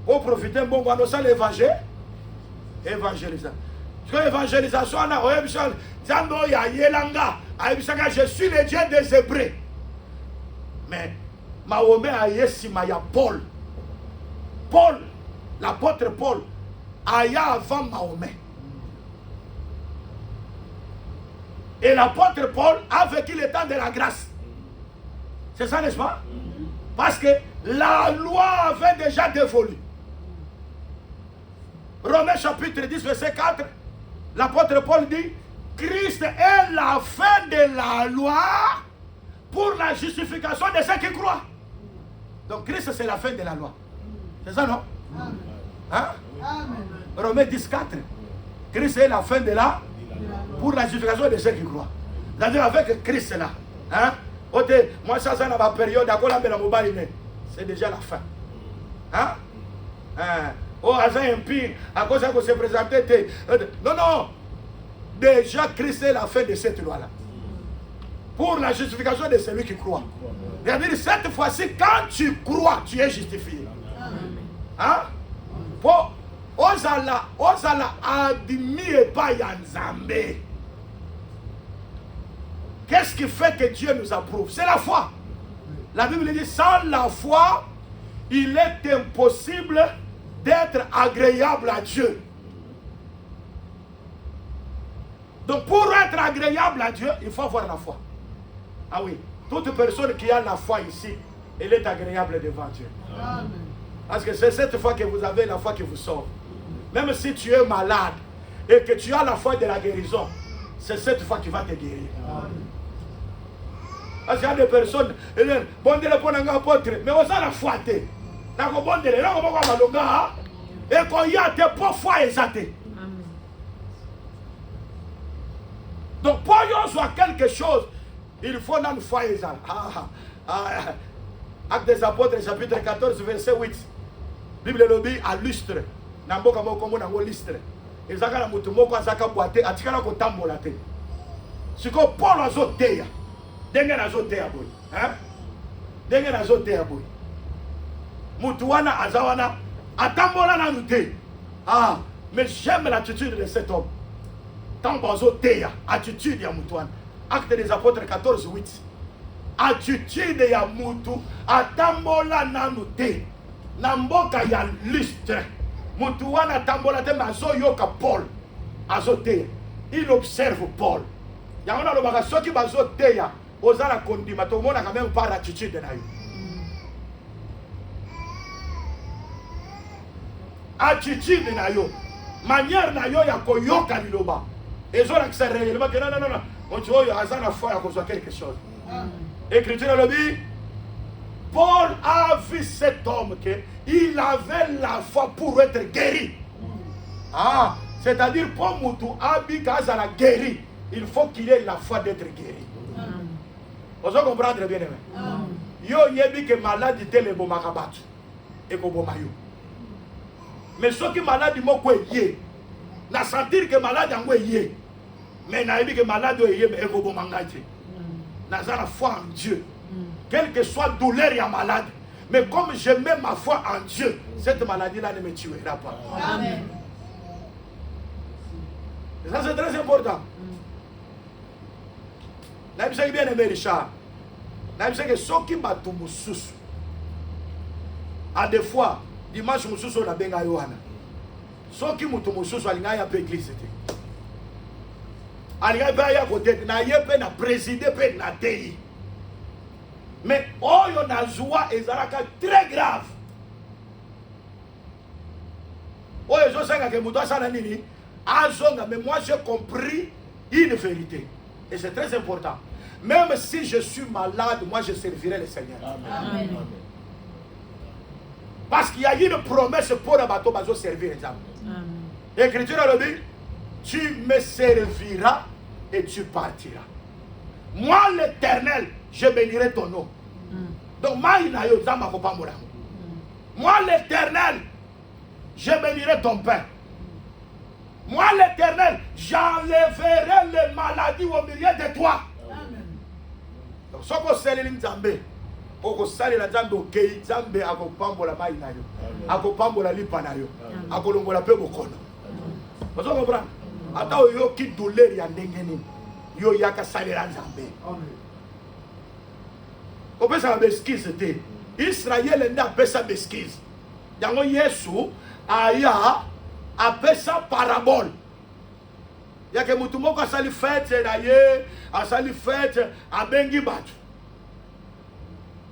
pour profiter, bon, on a l'évangile. Évangélisation. Parce que l'évangélisation, je suis le Dieu des Hébreux. Mais Mahomet a Yessimaya Paul. Paul, l'apôtre Paul, aya avant Mahomet. Et l'apôtre Paul a vécu le temps de la grâce. C'est ça, n'est-ce pas? Parce que la loi avait déjà dévolu. Romains chapitre 10, verset 4, l'apôtre Paul dit, Christ est la fin de la loi pour la justification de ceux qui croient. Donc Christ, c'est la fin de la loi. C'est ça, non? Hein? Romains 10, 4. Christ est la fin de la pour la justification de ceux qui croient. C'est-à-dire avec Christ là. Hein? Moi, ça, c'est dans ma période, c'est déjà la fin. Hein? Oh, Azan impire, à cause de se présenter. Non, non. Déjà, Christ est la fin de cette loi-là. Pour la justification de celui qui croit. C'est-à-dire, cette fois-ci, quand tu crois, tu es justifié. Hein? Pour Ozala admis et pas Yanzambe. Qu'est-ce qui fait que Dieu nous approuve? C'est la foi. La Bible dit, sans la foi, il est impossible d'être agréable à Dieu. Donc pour être agréable à Dieu, il faut avoir la foi. Ah oui, toute personne qui a la foi ici, elle est agréable devant Dieu. Amen. Parce que c'est cette fois que vous avez la foi qui vous sauve. Même si tu es malade et que tu as la foi de la guérison, c'est cette foi qui va te guérir. Amen. Parce qu'il y a des personnes, bon Dieu, apôtre, mais on a la foi. Et quand il y a des pauvres foi exaltées. Donc pour qu'on soit quelque chose, il faut une foi exaltée. Acte des apôtres, chapitre 14, verset 8. Bible lobby à lustre. Namboka moko mo nango lustre. Ezaka na mutu moko azaka boite atikala ko tambola te. Siko Paul azoteya. Denge na zoteya boy. Hein? Denge na zoteya boy. Mutu wana azawana atambola na nute. Ah, mais j'aime l'attitude de cet homme. Tambo azoteya, attitude ya mutu wana. Acte des apôtres 14, 8. Attitude ya mutu atambola na nute. Namboka ya lustre. Mutu wana tambola te mazo yoka Paul. Azoteya. Il observe Paul. Yangona lo baka soki bazoteya. Ozala kondima to mona quand même par attitude na yo. Attitude na yo. Manière na yo ya koyoka liloba. Ezola ki sa réellement que non. On dit oyo azana foi ya kozwa quelque chose. Écriture le dit, Paul a vu cet homme qu'il avait la foi pour être guéri. Ah, c'est-à-dire pour Moutou Abikaza la guéri, il faut qu'il ait la foi d'être guéri. Vous comprenez bien aimé? Yo yebi que malade était le bon makabatu et ko bomayo. Mais ceux qui malade mo ko yé, na sentir que malade en yé. Mais na yebi que malade yé mais ko bomangaje. Na za la foi en Dieu. Quelle que soit douleur et malade, mais comme je mets ma foi en Dieu, cette maladie-là ne me tuera pas. Amen. Et ça c'est très important. Na bisa bien aimé Richard. Na bisa que ceux qui battent mususu. À des fois, dimanche mususu na benga yohana. Ceux qui mutu mususu alinga ya pe église te. Alinga ba ya côté na yepe na présider pe na tei. Mais oyo na joie ezalaka très grave. Oyo zo sanga ke mutu asana nini? Azonga, mais moi j'ai compris une vérité. Et c'est très important. Même si je suis malade, moi je servirai le Seigneur. Amen. Parce qu'il y a une promesse pour le bateau bazo servir les âmes. L'écriture le dit, tu me serviras et tu partiras. Moi l'Éternel, je bénirai ton nom. Donc moi l'Éternel, je bénirai ton pain. Moi l'Éternel, j'enlèverai les maladies au milieu de toi. Donc si on sait les Nzambe, on sait la Nzambe au Kei, Nzambe a compambo maï nayo, a compambo lipa nayo, a colombo la peu bokono. Vous comprenez? ata oyoki douleur ya ndenge nini yo yaka salela nzambe opesa beskise te Israël nde apesa beskise yango Yesu aya apesa parabole yake mutu moko asali fete na ye asali fete abengi bato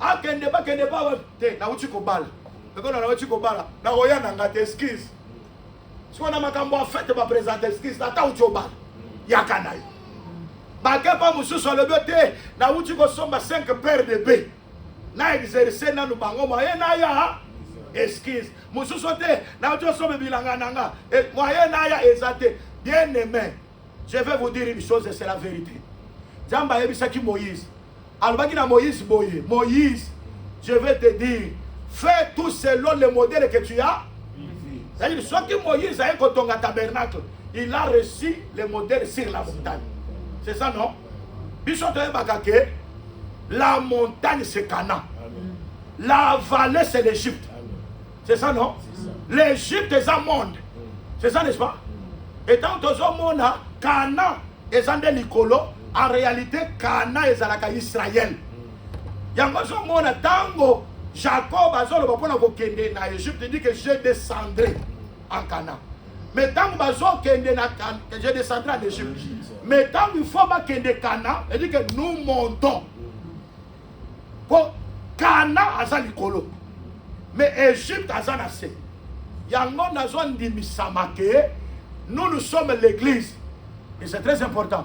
akende bakende ba te na uchi kobala ekona na uchi kobala na oya na ngate excuse siko na makambo a fete ba présenter excuse ata uchi obala yaka na yo bakepa mususu alobi te na uchi kosomba 5 paires de bœufs na exercer nanu bango moye na ya excuse mususu te na uchi kosomba bilanga nanga moye na ya ezate bien aimé. Je vais vous dire une chose et c'est la vérité. Djamba yebisaki Moïse. Alobaki na Moïse boye. Moïse, je vais te dire, fais tout selon le modèle que tu as. C'est-à-dire, soit que Moïse a un tabernacle, il a reçu le modèle sur la montagne. C'est ça, non? La montagne, c'est Canaan. La vallée, c'est l'Égypte. C'est ça, non? L'Égypte est un monde. C'est ça, n'est-ce pas? Et tant que monde Canaan est un Nicolo, en réalité, Canaan est à Israël. Yango monde tango Jacob a zolo bapona ko kende na Égypte dit que je descendrai en Canaan. Mais tango bazo kende na que je descendrai en Égypte. Mais tango il faut pas kende Canaan, il dit que nous montons. Pour Canaan a Nicolo. Mais Égypte a zanase. Yango nazo ndimi samake. Nous sommes l'église. Et c'est très important.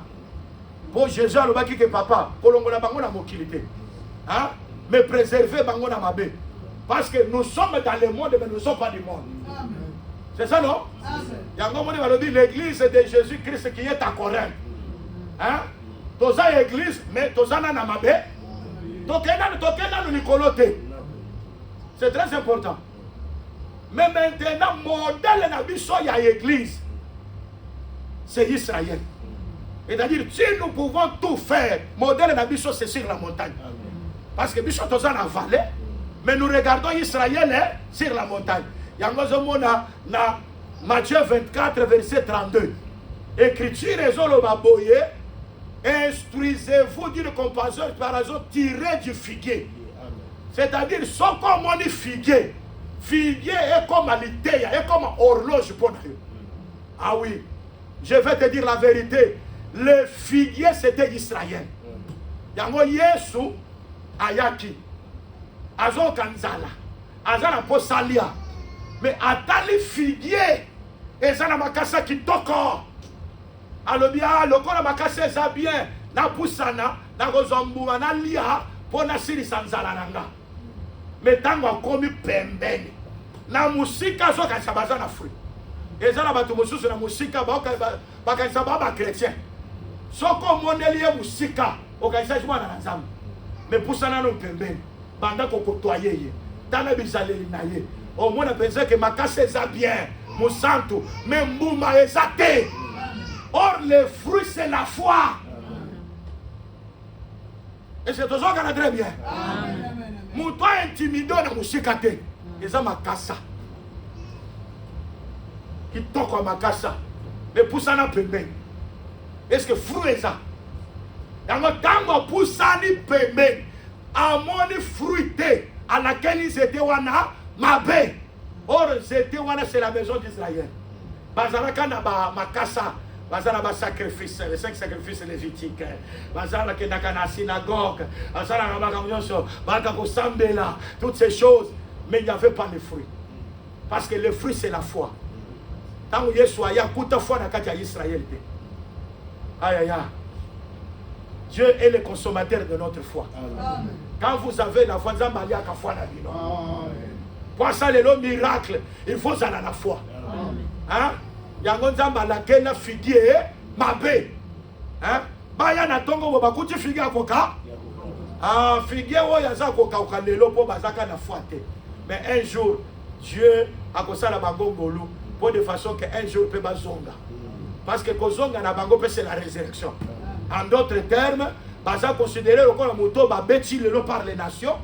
Pour Jésus, le baki que papa, kolongola bango na mokilité. Hein? Mais préserver bango na mabe. Parce que nous sommes dans le monde, mais nous ne sommes pas du monde. C'est ça, non? Yango moni va dire l'église de Jésus-Christ qui est à Corinthe. Hein? Toza église, mais toza na mabe. Tokena nous nikolote. C'est très important. Mais maintenant, modèle na biso ya église. C'est Israël. C'est-à-dire, si nous pouvons tout faire, modèle d'Abisso, c'est sur la montagne. Parce que Bisso est dans la vallée, mais nous regardons Israël sur la montagne. Yangozomona, na Matthieu 24, verset 32. Écriture et Zolobaboye, instruisez-vous d'une comparaison tirée du figuier. C'est-à-dire, ce qu'on dit figuier, figuier est comme l'idée, est comme horloge pour nous. Ah oui. Je vais te dire la vérité. Le figuier, c'était Israël. Yango Yesu ayaki. Azo kanzala. Azana posalia. Mais atali figuier. Ezana makasa kitoko. Alobia, lokola makasa eza bien. Na pusana, na gozombuwa, na lia. Pona siri sanzala nanga. Mais tango akomi pembeni. Na musika zo kansabaza na fruit. Et ça, la musika na musika bakanisa ba chrétien. Soko moneli ya musika okanisa juma na nzambe. Mais pour ça na no pembeni banda ko kotoyer ye. Tana bizaleli na ye. Au moins on pense que makase eza bien, musantu, mais mbuma eza te. Or le fruit c'est la foi. Et c'est toujours qu'on a très bien. Muto intimidé na musika te. Eza makasa. Qui toque à Makassa, mais pour ça n'a pas bien. Est-ce que fruit est ça? Dans pour ça n'a pas bien. À mon fruité à laquelle ils étaient wana mabe. Or c'était wana c'est la maison d'Israël. Bazara kana ba Makassa, bazara ba sacrifice, les 5 sacrifices lévitiques. Bazara kena kana synagogue, bazara ba kamyonso, bazara ko sambela, toutes ces choses, mais il n'y avait pas de fruits. Parce que le fruit c'est la foi. Tant que Yesu aya kuta foi na kati ya Israël. Aïe aïe aïe. Dieu est le consommateur de notre foi. Amen. Quand vous avez la foi, Nzambe ali aka foi na bino. Pour ça le miracle, il faut ça la foi. Hein? Yango Nzambe la kena figuier mabe. Hein? Baya na tongo bo bakuti figuier akoka. Ah figuier o yaza koka okanelo po bazaka na foi te. Mais un jour Dieu a kosala bangongolu. Pour de façon qu'un jour peut bazonga. Parce que kozonga na bango c'est la résurrection. En d'autres termes, baza considéré comme un moto babeti le par les nations.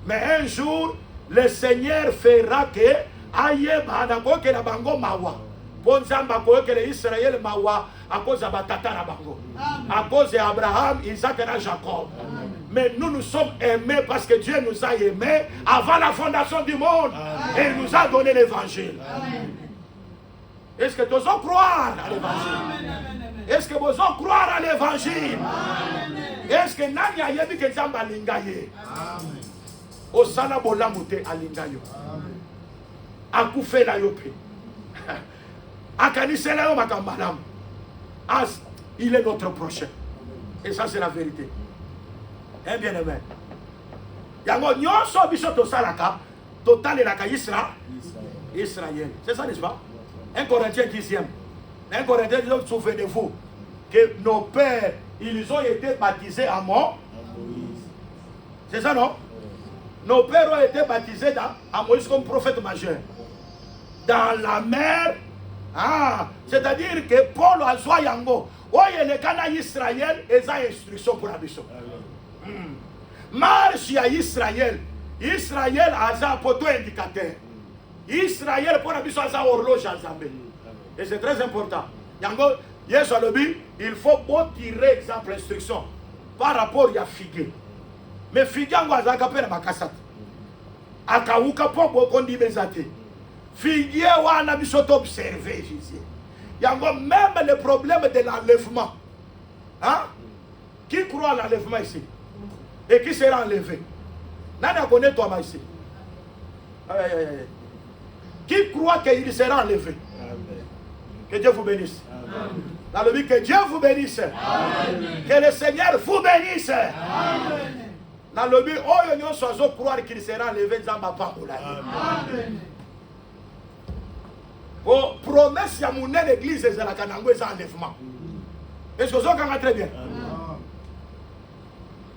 Mais un jour, le Seigneur fera que aye banango que la bango mawa. Bon zamba ko que l'Israël mawa à cause de Batata Rabango, à cause d'Abraham, Isaac et Jacob. Amen. Mais nous sommes aimés parce que Dieu nous a aimés avant la fondation du monde. Amen. Et il nous a donné l'évangile. Est-ce que tu oses croire à l'évangile? Est-ce que vous osez croire à l'évangile? Est-ce que Nani a dit que Zamba Lingaye? Osana Bolamute Alingayo. Akoufe la yope. Akanise la yomakambalam. As, il est notre prochain. Et ça c'est la vérité. Eh bien aimé. Yango nyonso biso to salaka, total la Israël. C'est ça n'est-ce pas? 1 Corinthiens 10e. 1 Corinthiens 10e, souvenez-vous que nos pères, ils ont été baptisés à mort. C'est ça non? Nos pères ont été baptisés à Moïse comme prophète majeur. Dans la mer. Ah, c'est-à-dire que Paul a joué yango. Oye le Cana Israël et ça instruction pour la mission. Marche à Israël. Israël a un poteau indicateur. Israël pour la mission a une horloge à Zambé. Et c'est très important. Yango, yes à l'objet, il faut pas tirer exemple instruction par rapport à Figue. Mais Figue yango a zakapé na makasat. Akauka po bokondi bezate. Figue wana biso observer Jésus. Yango même le problème de l'enlèvement. Hein? Qui croit à l'enlèvement ici? Et qui sera enlevé? Nana connaît toi ici. Qui croit qu'il sera enlevé? Amen. Que Dieu vous bénisse. Amen. Dans le but que Dieu vous bénisse. Amen. Que le Seigneur vous bénisse. Amen. Dans le but où nous sommes croire qu'il sera enlevé dans ma parole. Amen. Pour promesse à mon église de la Kanango est enlèvement. Est-ce que vous avez très bien?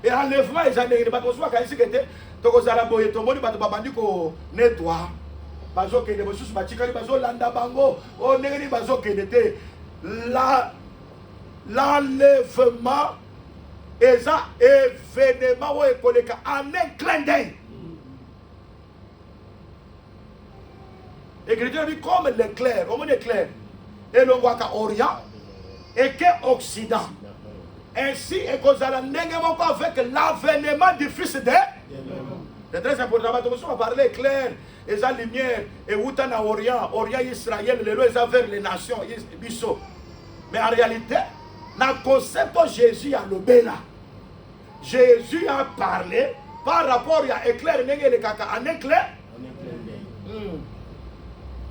Et enlèvement est enlèvement. Parce que quand il était, donc vous allez boyer ton monde, parce que babandi ko nettoie. Bazo que les ressources batikali bazo landa bango. On n'est pas bazo que était l'enlèvement et ça événement où est collé en un clin d'œil. L'écriture dit comme l'éclair, comme l'éclair, et l'on voit qu'à Orient et qu'à Occident. Ainsi, et qu'on a avec l'avènement du Fils de. C'est très important. On va parler clair, et la lumière, et où est Orient, Orient Israël, les lois vers les nations, biso. Mais en réalité, dans le concept de Jésus à l'obéla, Jésus a parlé par rapport à éclair, en éclair.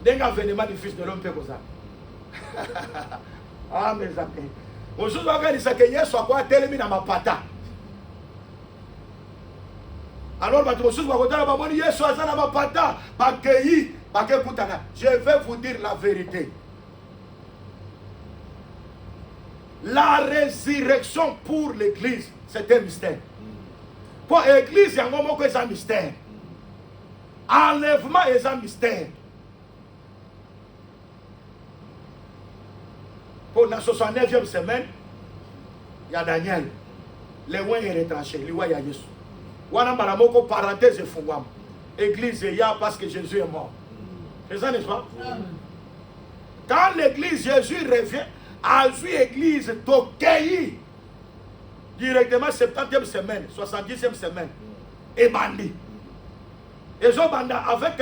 D'un avènement du Fils de l'homme, peut ça. Ah, mes amis. On se dit que Yesu soit quoi, tel dans ma pata. Alors, je vais vous dire la vérité. La résurrection pour l'église, c'est un mystère. Pour l'église, il y a un moment que c'est un mystère. Enlèvement est un mystère. Pour la 69e semaine, il y a Daniel. Les loin est retranché, les loin il y a Jésus. Wana malamoko parenthèse fungwam. Église il y a parce que Jésus est mort. C'est ça n'est-ce pas? Quand l'église Jésus revient, à l'église Tokei directement 70e semaine, 70e semaine et bandi. Et so banda avec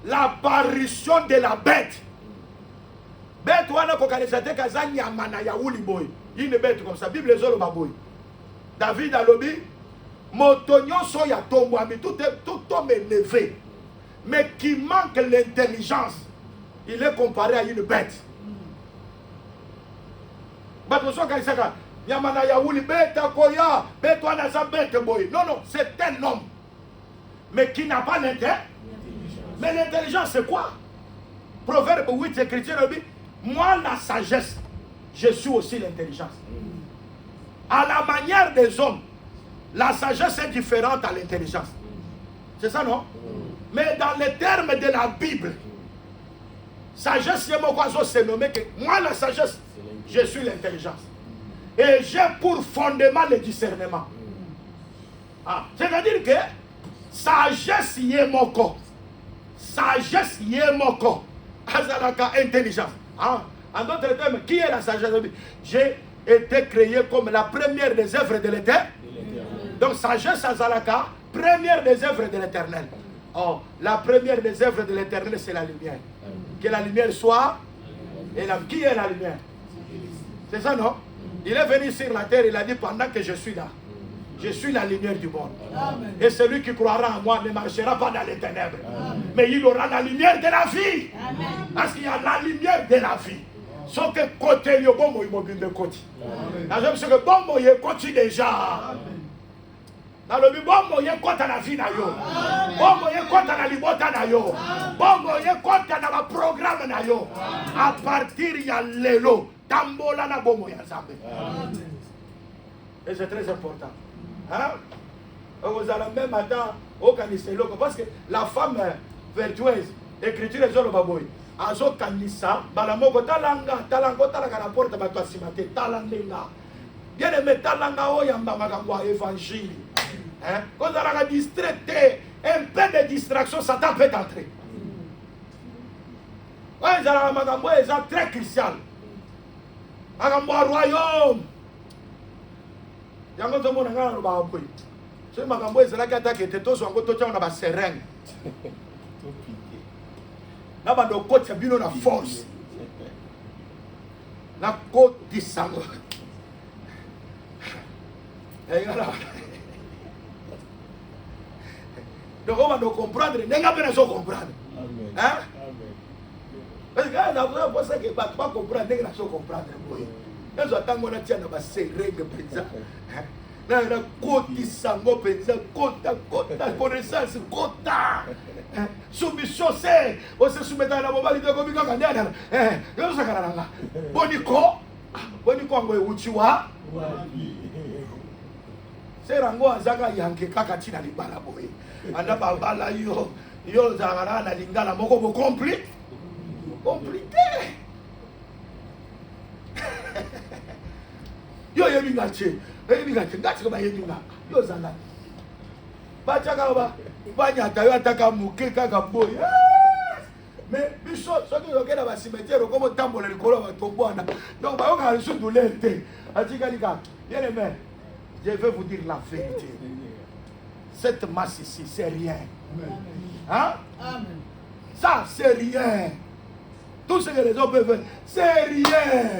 l'apparition de la bête. Bête wana kokanisate kazanya mana ya uli boy. Une bête comme ça, Bible zolo baboy. David a lobby Motonyon soya tombo, mais tout homme est élevé, mais qui manque l'intelligence, il est comparé à une bête. Non, non, c'est un homme, mais qui n'a pas l'intelligence. Mais l'intelligence, c'est quoi? Proverbe 8, Écriture dit, moi la sagesse, je suis aussi l'intelligence. À la manière des hommes, la sagesse est différente à l'intelligence. C'est ça, non? Mais dans les termes de la Bible, sagesse, c'est nommé que moi, la sagesse, je suis l'intelligence. Et j'ai pour fondement le discernement. Ah, c'est-à-dire que sagesse y est mon corps. Sagesse y est mon corps. Azalaka intelligence. Ah, En d'autres termes, qui est la sagesse? J'ai été créé comme la première des œuvres de l'Éternel. Donc, sagesse à Zalaka, première des œuvres de l'Éternel. Oh, la première des œuvres de l'Éternel, c'est la lumière. Que la lumière soit. Et qui est la lumière? C'est ça, non? Il est venu sur la terre, il a dit pendant que je suis là, je suis la lumière du monde. Amen. Et celui qui croira en moi ne marchera pas dans les ténèbres. Amen. Mais il aura la lumière de la vie. Amen. Parce qu'il y a la lumière de la vie. Sauf que côté, il y a bon mobile de côté. Parce que bon mobile côté déjà. Dans le bon moyen contre la vie na yo. Bon moyen contre la liberté na yo. Bon moyen contre la programme na yo. À partir il y a l'élo. Tambola na bon moyen zambe. Et c'est très important. Hein? Vous allez même matin au caniselo parce que la femme vertueuse, écriture est le baboy. Azo kanisa, balamoko talanga, talango talanga la porte bato asimate, talandenga. Bien aimé talanga o yamba makamwa évangile. Hein? Quand on a distrait, un peu de distraction, Satan peut entrer. Oui, ils ont très crucial. Makambo royaume. Yango to mona ngana ba boy. So makambo ezala ka takete to so ngo to tcha na ba sereng. Na ba do coach bino na force. Na côte di sango. Ngala. Donc on va nous comprendre, n'est pas bien comprendre. Hein? Parce que là, on ça que pas comprendre, n'est pas comprendre. Nous attendons qu'on tienne à se règle président. Là, la côte sango président, côte, connaissance, côte. Soumission c'est, on se soumet à la mobile de Gobi Gagana. Nous ça caranga. Boniko ngo uchiwa. C'est rango azaka yanke kaka tina libala boy. Anda babala yo zangana na lingala moko bo compliqué. Yo yebinga che ngati ko ba yebinga. Yo zanga. Ba chaka ba banyata yo ataka muke kaka boy. Mais biso soki yo kena ba cimetière comme tambola likolo ba tobwana. Donc ba yo ka su doulente. Atika lika. Bien aimé. Je vais vous dire la vérité. Cette masse ici, c'est rien. Hein? Amen. Ça, c'est rien. Tout ce que les hommes peuvent faire, c'est rien.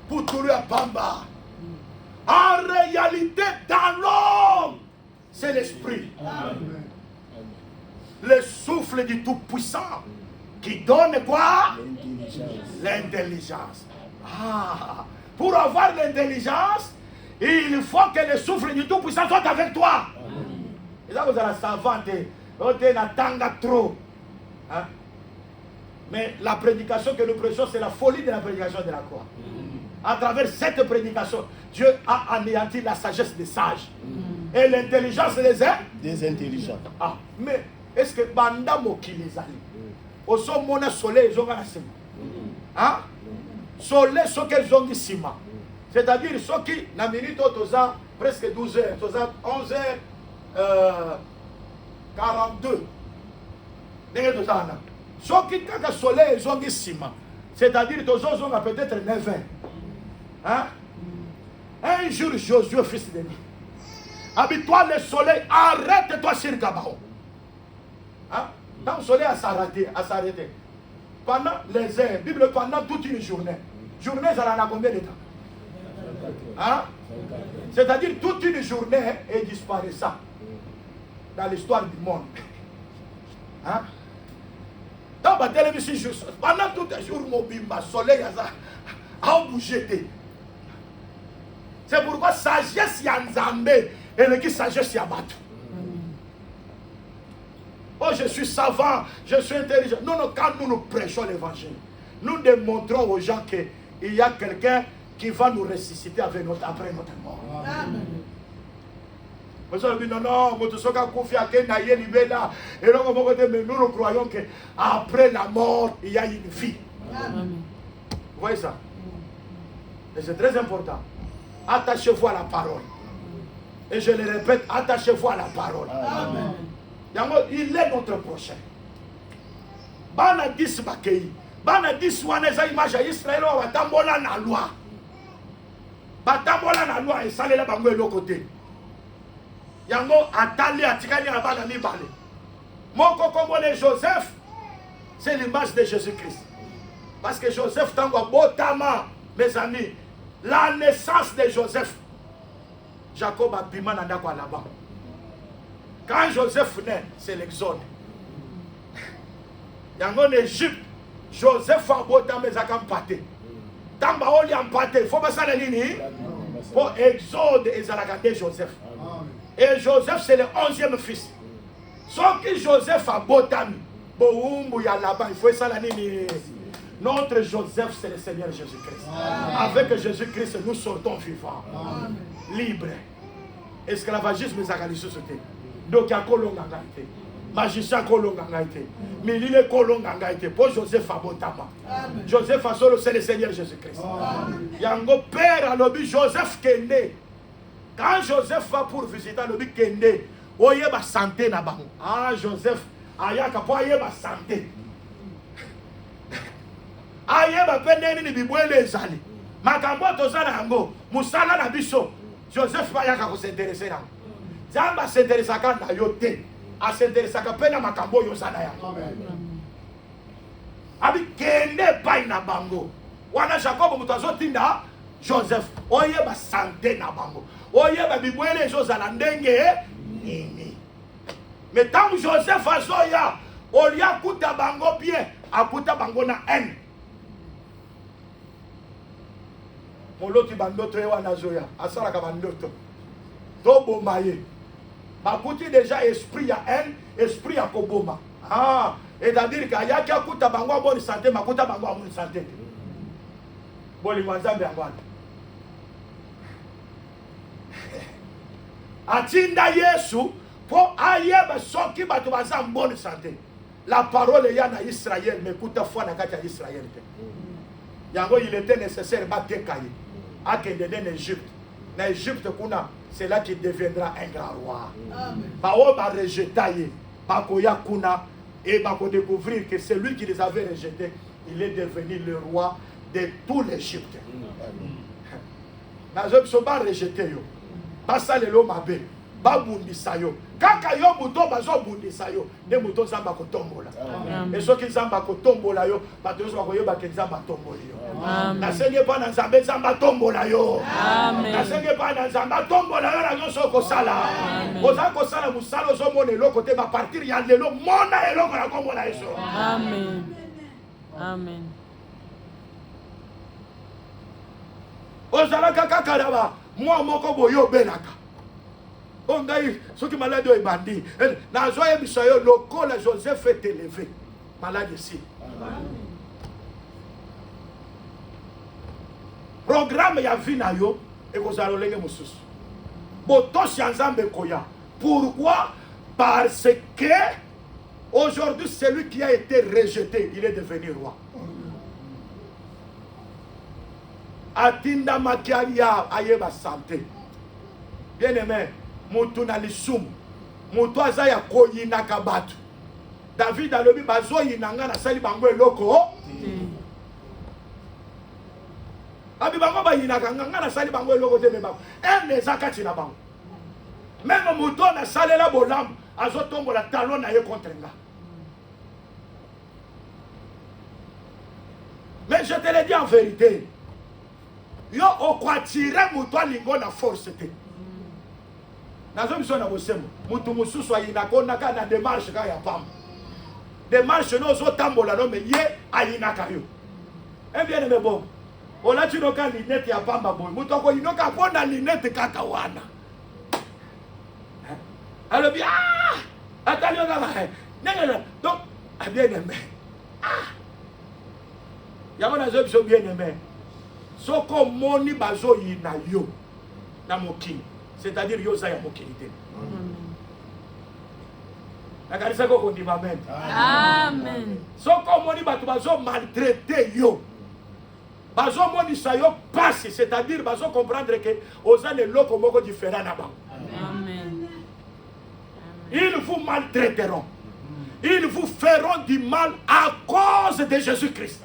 Pour tout le Pamba. En réalité, dans l'homme, c'est l'esprit. Amen. Le souffle du Tout-Puissant qui donne quoi? L'intelligence. Ah. Pour avoir l'intelligence, il faut que le souffle du Tout-Puissant soit avec toi. Et là, vous allez savante, vous n'attendez trop. Hein? Mais la prédication que nous prêchons, c'est la folie de la prédication de la croix. À travers cette prédication, Dieu a anéanti la sagesse des sages. Et l'intelligence des intelligents. Ah, mais est-ce que Banda Moki les a au son mon soleil, ils ont la semaine. Hein? Soleil, ce qu'ils ont dit, c'est-à-dire ceux qui, la minute, toza presque 12 heures, toza 11 heures 42. Ceux qui, quand le soleil, ils ont dit, c'est-à-dire toza ont peut-être 9 heures. Hein? Un jour, Josué, fils de Nun, habite-toi le soleil, arrête-toi sur Gabaon. Hein? Quand le soleil a s'arrêté, pendant les heures, Bible, pendant toute une journée. Journée, ça en a combien de temps? Hein? C'est-à-dire toute une journée est disparaissant dans l'histoire du monde. Hein? Dans la télévision, pendant tout un jour, le soleil a bougé. C'est pourquoi sagesse y a Nzambé et le qui sagesse y a Batou. Oh, je suis savant, je suis intelligent. Non, non, quand nous prêchons l'évangile, nous démontrons aux gens qu'il y a quelqu'un qui va nous ressusciter après notre mort. Amen. Non, mais nous croyons qu'après la mort, il y a une vie. Amen. Vous voyez ça? Et c'est très important. Attachez-vous à la parole. Et je le répète, attachez-vous à la parole. Amen. Il est notre prochain. Bana dis bakei. bana 10 wana eza image ya Israël oyo batambola na loi. Batambola na loi esalela bango eloko te. Yango atali atikali na bana mibale. Moko komone Joseph, c'est l'image de Jésus-Christ. Parce que Joseph tango botama, mes amis, la naissance de Joseph, Jacob a bima na ndako là-bas. Quand Joseph naît, c'est l'exode. Yango en Égypte, Joseph a botama ezaka mpate. Tamba oli ampate, faut pas ça la nini? Pour exode ezalaka de Joseph. Et Joseph c'est le 11e fils. Sauf que Joseph a botami, boumbu ya là-bas, il faut ça la nini? Notre Joseph, c'est le Seigneur Jésus-Christ. Avec Jésus-Christ, nous sortons vivants, libres. Esclavagisme, c'est la société. Donc, il y a un magicien kolongangaité. Mais il est kolongangaité. Pour Joseph Abotama. Joseph a solo, c'est le Seigneur Jésus-Christ. Il y a un père à l'objet, Joseph Kende. Quand Joseph va pour visiter l'objet Kende, il y a une santé là-bas. Ah, Joseph, il y a une santé. Aye ba pendeni ni bibwele ezali makambo tozana yango musala na biso Joseph ba yaka ko s'intéresser na Zamba s'intéressaka na yo te a s'intéressaka pe na makambo yo sana ya abi kende pai na bango wana Jacob muto azotinda Joseph oye ba santé na bango oye ba bibwele ezozala ndenge nini mais tant Joseph azoya olia kuta bango bien akuta bango na haine. Moloti bandoto wana zoya asala ka bandoto to bomaye bakuti déjà esprit ya haine esprit ya koboma ah et c'est-à-dire que ayaki akuta bango bonne santé makuta bango bonne santé boli mwanzambe angwana atinda Yesu po ayeba soki bato baza bonne santé la parole ya na Israël mais kuta foi na kati ya Israël te yango il était nécessaire batekaye akende en Égypte. En Égypte, c'est là qu'il deviendra un grand roi. Bao va rejeter, Bakoya Kuna, et Bako découvrir que c'est lui qui les avait rejetés. Il est devenu le roi de tout l'Égypte. Mais ils ne sont pas rejetés. Basa lelo mabe, babundisa yo. Kaka yo muto bazo bundisa yo, ne muto zamba ko tombola. Et ceux qui zamba ko tombola yo, bato zo ko yo ba ke zamba tombola yo. Na senge pa na zamba zamba tombola yo. Amen. Na senge pa na zamba tombola yo na nyonso ko sala. Oza ko sala musalo zo mona eloko te ba partir ya lelo mona eloko na kombola yeso. Amen. Amen. Ozala kaka karaba, moi moko boyo benaka. Ongai, ceux qui malade est bandit. Na joie bisayo lokola Joseph est élevé. Malade ici. Programme ya vina yo et vous allez lenge mususu. Botosi nzambe koya. Pourquoi? Parce que aujourd'hui celui qui a été rejeté, il est devenu roi. Atinda makiaria ayeba santé. Bien aimé, mutu na lisumu. Mutu azaya koyina kabatu. David alobi bazo yinanga na sali bango eloko. Abi bango ba yinaka nganga na sali bango eloko te me bango. Ene zakati na bango. Même mutu na salela bolam azo tombola talon na ye contre nga. Mais je te le dis en vérité. Yo okwatire mutu alingo na force te. Nazo biso na bosemo mutu mususu ayinaka naka na démarche ka ya pamba. Démarche no zo tambola no me ye ayinaka yo. Et bien aimé bon. Ola chinoka linete ya pamba boy. Mutu ko inoka pona linete kaka wana. Alors bien attention là. Non. Donc bien aimé. Yamo nazo biso bien aimé. Soko moni bazo yina yo na mokini, c'est-à-dire yo za ya mokini te. Nakanisa ko kondima amen. Amen. Soko moni batu bazo maltraiter yo. Bazo moni sa yo passe, c'est-à-dire bazo comprendre que oza ne loko moko différent na ba. Amen. Ils vous maltraiteront. ils vous feront du mal à cause de Jésus-Christ.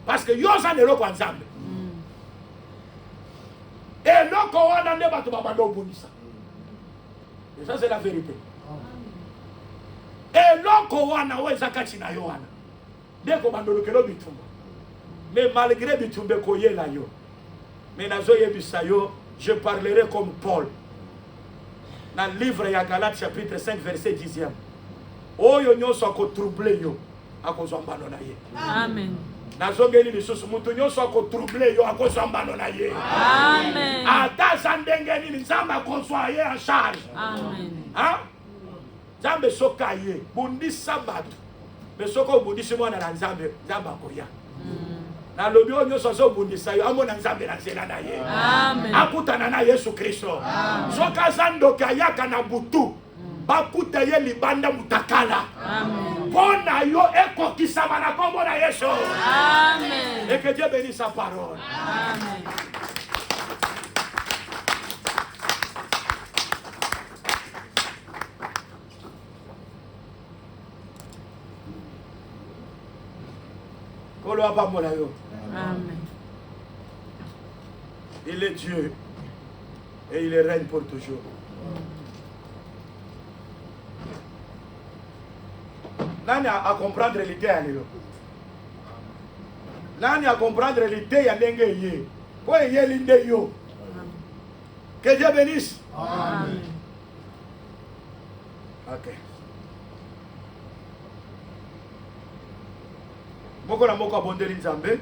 Parce que yoza ne loko ensemble. Et loko wana ne bato babando bunisa. Et ça c'est la vérité. Et loko wana weza kati na yo wana. Deko bandolokelo bitumba. Mais malgré bitumbe koyela yo. Mais nazo yebisa yo, je parlerai comme Paul. Dans le livre ya Galates chapitre 5 verset 10e. Oyo nyonso ako troublé yo akozwa mbano na ye. Amen. Nazongeli lisusu mutu nyonso ako troublé yo akozwa mbano na ye. Amen. Ata sandengeni nzamba akozwa ye en charge. Amen. Hein? Nzambe soka ye bundisa bato. Mais soko bundisi mwana na nzambe akoya. Na lobi oyo nyonso so bundisa yo amona nzambe na nzela na ye. Amen. Akutana na Yesu Kristo. Soka zandoka yaka na butu. Bakuta ye libanda mutakala. Amen. Pona yo ekokisama na kombo na Yesu. Amen. Et que Dieu bénisse sa parole. Amen. Amen. Il est Dieu et il règne pour toujours. Nani a comprendre l'idée à l'élo. Nani a comprendre l'idée à l'engé yé. Quoi yé l'idée yo. Que Dieu bénisse. Amen. Ok. Moko na moko abondeli Nzambe.